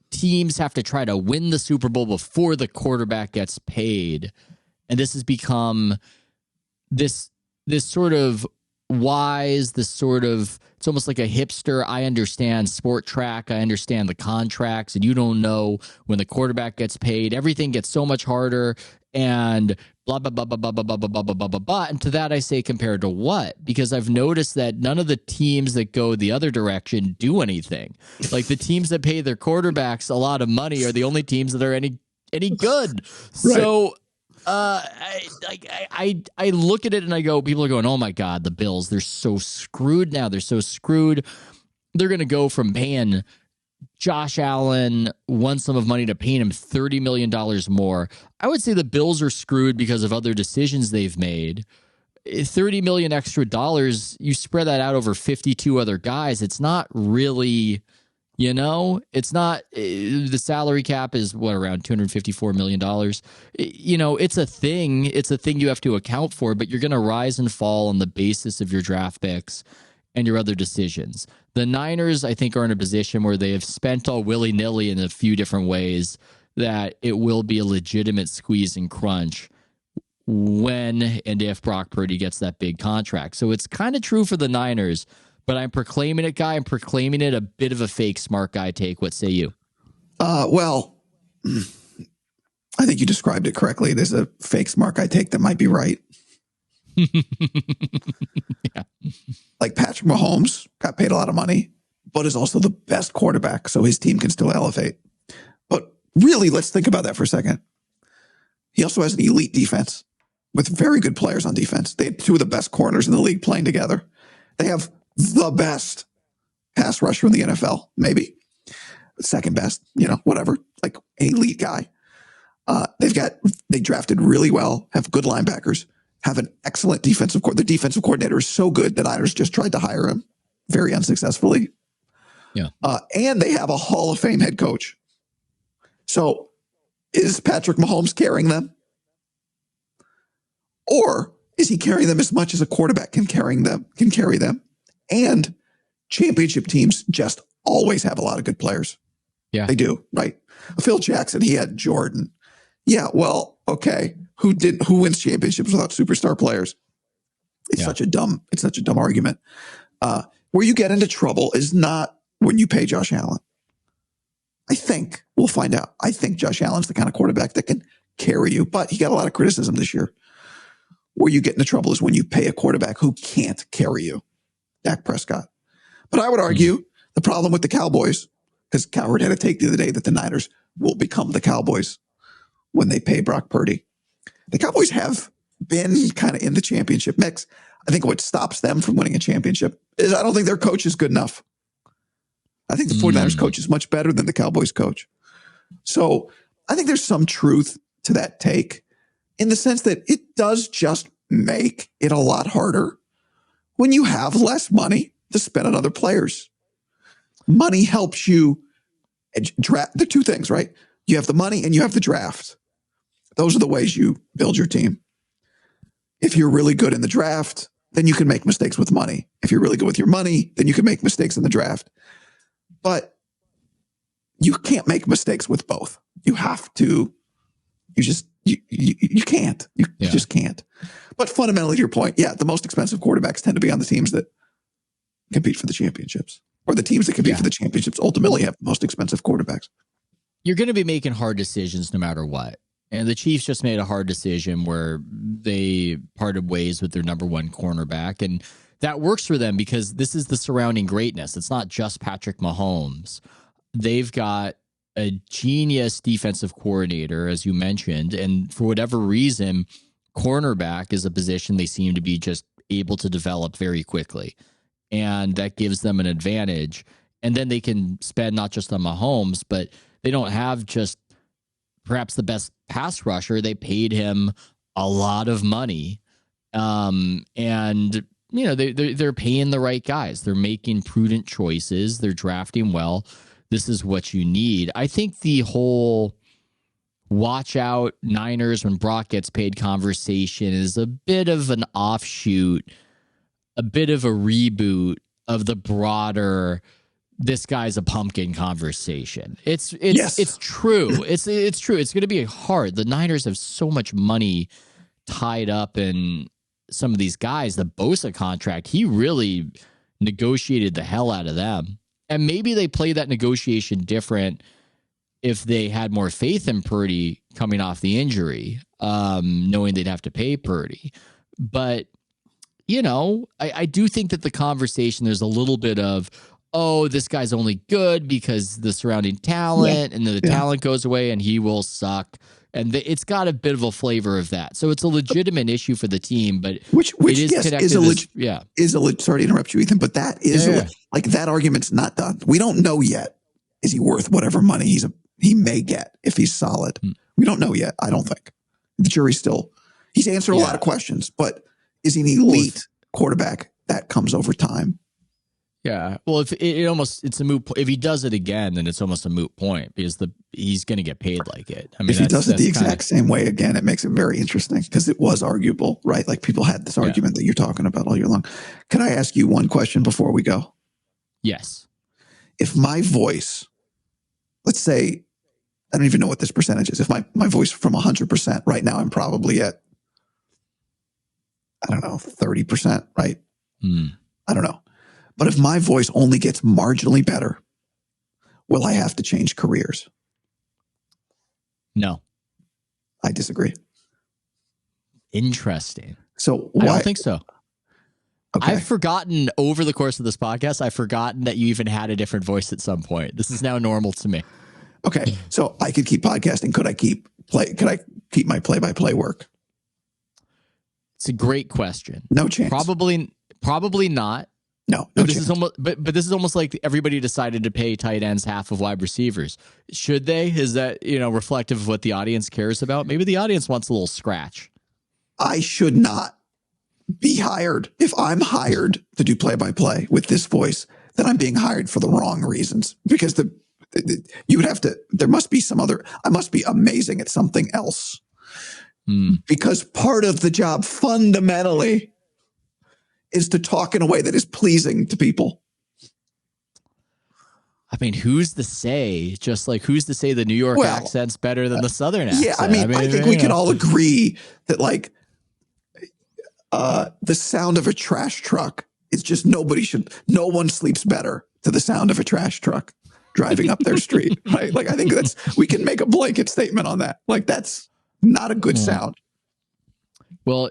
Teams have to try to win the Super Bowl before the quarterback gets paid. And this has become this sort of wise, it's almost like a hipster. I understand sport track. I understand the contracts, and you don't know when the quarterback gets paid. Everything gets so much harder and blah, blah, blah, blah, blah, blah, blah, blah, blah, blah, blah, blah. And to that I say, compared to what? Because I've noticed that none of the teams that go the other direction do anything. Like the teams that pay their quarterbacks a lot of money are the only teams that are any good. Right. So I look at it and I go, people are going, oh my God, the Bills, they're so screwed now. They're so screwed. They're going to go from paying Josh Allen one sum of money to paying him $30 million more. I would say the Bills are screwed because of other decisions they've made. $30 million extra dollars, you spread that out over 52 other guys. It's not really, it's not, the salary cap is around $254 million. It's a thing. It's a thing you have to account for, but you're going to rise and fall on the basis of your draft picks and your other decisions. The Niners, I think, are in a position where they have spent all willy-nilly in a few different ways that it will be a legitimate squeeze and crunch when and if Brock Purdy gets that big contract. So it's kind of true for the Niners, but I'm proclaiming it, Guy. I'm proclaiming it a bit of a fake smart guy take. What say you? Well, I think you described it correctly. It is a fake smart guy take that might be right. Yeah. Like Patrick Mahomes got paid a lot of money, but is also the best quarterback, so his team can still elevate. But really, let's think about that for a second. He also has an elite defense with very good players on defense. They have two of the best corners in the league playing together. They have the best pass rusher in the NFL, maybe second best, whatever, like elite guy. They drafted really well, have good linebackers, have an excellent defensive coordinator. The defensive coordinator is so good that Niners just tried to hire him very unsuccessfully. Yeah. And they have a Hall of Fame head coach. So is Patrick Mahomes carrying them? Or is he carrying them as much as a quarterback can carry them? And championship teams just always have a lot of good players. Yeah. They do, right? Phil Jackson, he had Jordan. Yeah, well, okay. Who wins championships without superstar players? It's such a dumb argument. Where you get into trouble is not when you pay Josh Allen. I think we'll find out. I think Josh Allen's the kind of quarterback that can carry you, but he got a lot of criticism this year. Where you get into trouble is when you pay a quarterback who can't carry you. Dak Prescott. But I would argue the problem with the Cowboys, because Cowherd had a take the other day that the Niners will become the Cowboys when they pay Brock Purdy. The Cowboys have been kind of in the championship mix. I think what stops them from winning a championship is I don't think their coach is good enough. I think the 49ers coach is much better than the Cowboys coach. So I think there's some truth to that take in the sense that it does just make it a lot harder when you have less money to spend on other players. Money helps you draft. The two things, right? You have the money and you have the draft. Those are the ways you build your team. If you're really good in the draft, then you can make mistakes with money. If you're really good with your money, then you can make mistakes in the draft. But you can't make mistakes with both. You have to. You can't. You just can't. But fundamentally, to your point, the most expensive quarterbacks tend to be on the teams that compete for the championships, or the teams that compete for the championships ultimately have the most expensive quarterbacks. You're going to be making hard decisions no matter what. And the Chiefs just made a hard decision where they parted ways with their number one cornerback. And that works for them because this is the surrounding greatness. It's not just Patrick Mahomes. They've got a genius defensive coordinator, as you mentioned. And for whatever reason, cornerback is a position they seem to be just able to develop very quickly. And that gives them an advantage. And then they can spend not just on Mahomes, but they don't have just perhaps the best pass rusher. They paid him a lot of money. And you know, they're paying the right guys. They're making prudent choices. They're drafting well. This is what you need. I think the whole watch out Niners when Brock gets paid conversation is a bit of an offshoot, a bit of a reboot of the broader this guy's a pumpkin conversation. It's true. It's true. It's going to be hard. The Niners have so much money tied up in some of these guys. The Bosa contract, he really negotiated the hell out of them. And maybe they play that negotiation different if they had more faith in Purdy coming off the injury, knowing they'd have to pay Purdy. But, you know, I do think that the conversation, there's a little bit of, oh, this guy's only good because the surrounding talent, and then the talent goes away and he will suck. And it's got a bit of a flavor of that. So it's a legitimate issue for the team, but which is sorry to interrupt you, Ethan, but that is like that argument's not done. We don't know yet. Is he worth whatever money he may get if he's solid? We don't know yet. I don't think the jury's still, he's answered a lot of questions, but is he an elite quarterback? That comes over time. Yeah. Well, if it's a moot point. If he does it again, then it's almost a moot point because he's going to get paid like it. I mean, if he does it the exact same way again, it makes it very interesting because it was arguable, right? Like people had this argument that you're talking about all year long. Can I ask you one question before we go? Yes. If my voice, let's say, I don't even know what this percentage is. If my voice from 100% right now, I'm probably at, I don't know, 30%, right? I don't know. But if my voice only gets marginally better, will I have to change careers? No. I disagree. Interesting. So I don't think so. Okay. I've forgotten over the course of this podcast, I've forgotten that you even had a different voice at some point. This is now normal to me. Okay. So I could keep podcasting. Could I keep my play-by-play work? It's a great question. No chance. Probably not. No but this chance. is almost, but this is almost like everybody decided to pay tight ends half of wide receivers. Should they? Is that, reflective of what the audience cares about? Maybe the audience wants a little scratch. I should not be hired. If I'm hired to do play-by-play with this voice, then I'm being hired for the wrong reasons because there must be some other, I must be amazing at something else because part of the job fundamentally is to talk in a way that is pleasing to people. I mean, who's to say? Just like who's to say the New York accent's better than the Southern accent? Yeah, I mean, I think we can all agree that like the sound of a trash truck is just no one sleeps better to the sound of a trash truck driving up their street, right? Like I think we can make a blanket statement on that. Like that's not a good sound. Well,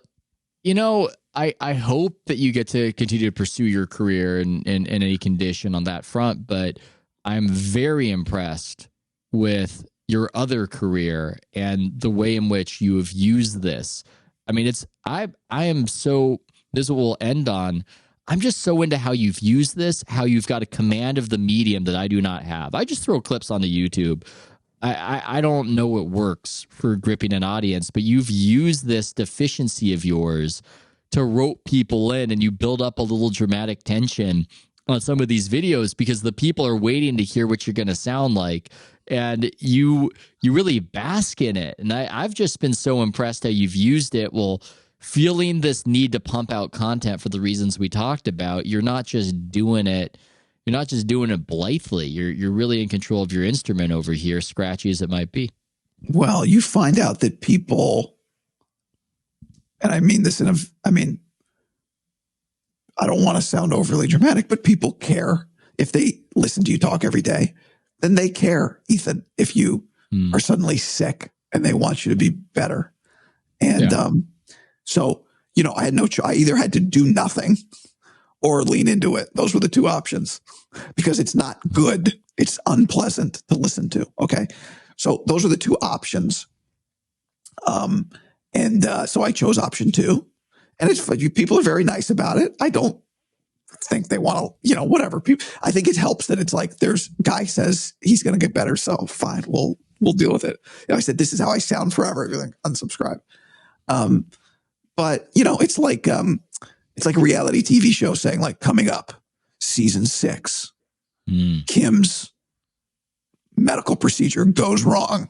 I hope that you get to continue to pursue your career in any condition on that front, but I'm very impressed with your other career and the way in which you have used this. I mean, this will end on, I'm just so into how you've used this, how you've got a command of the medium that I do not have. I just throw clips onto YouTube. I don't know what works for gripping an audience, but you've used this deficiency of yours to rope people in, and you build up a little dramatic tension on some of these videos because the people are waiting to hear what you're going to sound like, and you really bask in it. And I've just been so impressed how you've used it. Well, feeling this need to pump out content for the reasons we talked about, you're not just doing it blithely. You're really in control of your instrument over here, scratchy as it might be. Well, you find out that people, and I mean this I don't want to sound overly dramatic, but people care. If they listen to you talk every day, then they care, Ethan, if you are suddenly sick and they want you to be better. And so, I had no choice. I either had to do nothing or lean into it. Those were the two options because it's not good. It's unpleasant to listen to. Okay. So those are the two options. So I chose option 2, and people are very nice about it. I don't think they want to, whatever. I think it helps that it's like guy says he's going to get better. So fine, we'll we'll deal with it. I said, this is how I sound forever. You're like, unsubscribe. But it's like a reality TV show saying like, coming up, season 6, Kim's medical procedure goes wrong.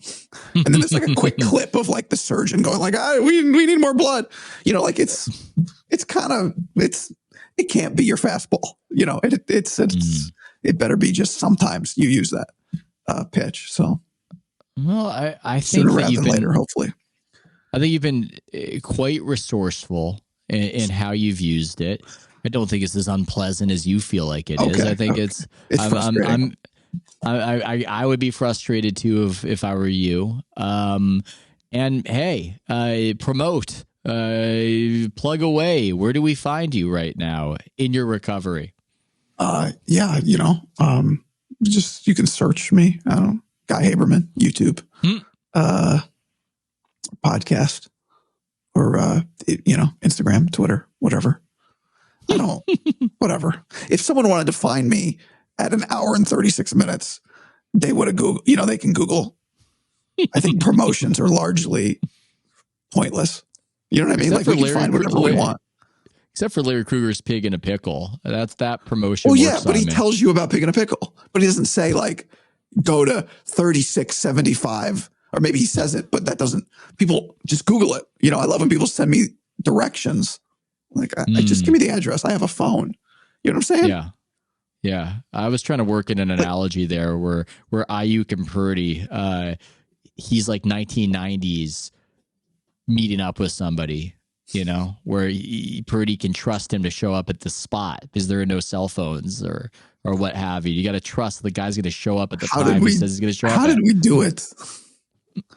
And then there's like a quick clip of like the surgeon going like, we need more blood. It can't be your fastball. It better be just sometimes you use that pitch. So, well, I think sooner rather than later, hopefully. I think you've been quite resourceful in how you've used it. I don't think it's as unpleasant as you feel like it is. I think it's frustrating. I would be frustrated too if I were you. And hey, promote, plug away. Where do we find you right now in your recovery? Just you can search me. I don't know, Guy Haberman, YouTube, podcast, or Instagram, Twitter, whatever. Whatever. If someone wanted to find me at an hour and 36 minutes, they would have Googled, they can Google. I think promotions are largely pointless. You know what I mean? Except like we can find whatever we want. Except for Larry Kruger's Pig in a Pickle. That's that promotion. Well, yeah, but he tells you about Pig in a Pickle. But he doesn't say like, go to 3675. Or maybe he says it, but that doesn't, people just Google it. I love when people send me directions. Like, I just give me the address. I have a phone. You know what I'm saying? Yeah. Yeah. I was trying to work in an analogy there where Aiyuk and Purdy, he's like 1990s meeting up with somebody, where Purdy can trust him to show up at the spot because there are no cell phones or what have you. You got to trust the guy's going to show up at the time he says he's going to show up. How did we do it?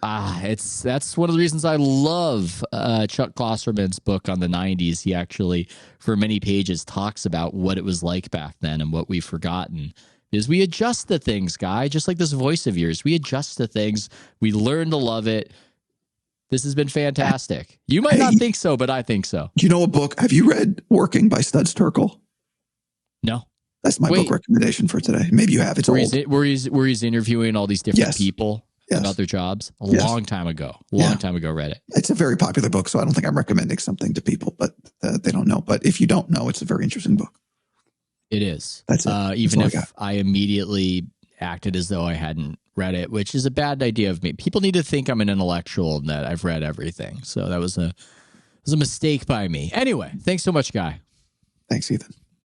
That's one of the reasons I love Chuck Klosterman's book on the 90s. He actually, for many pages, talks about what it was like back then and what we've forgotten. Is we adjust to things, Guy, just like this voice of yours. We adjust to things. We learn to love it. This has been fantastic. You might not think so, but I think so. Do you know a book? Have you read Working by Studs Terkel? No. That's my book recommendation for today. Maybe you have. It's old. Where he's interviewing all these different people. Yes. About their jobs long time ago. Time ago, read it. It's a very popular book, so I don't think I'm recommending something to people, but they don't know. But if you don't know, it's a very interesting book. It is. That's it. Even if I immediately acted as though I hadn't read it, which is a bad idea of me. People need to think I'm an intellectual and that I've read everything. So that was a mistake by me. Anyway, thanks so much, Guy. Thanks, Ethan.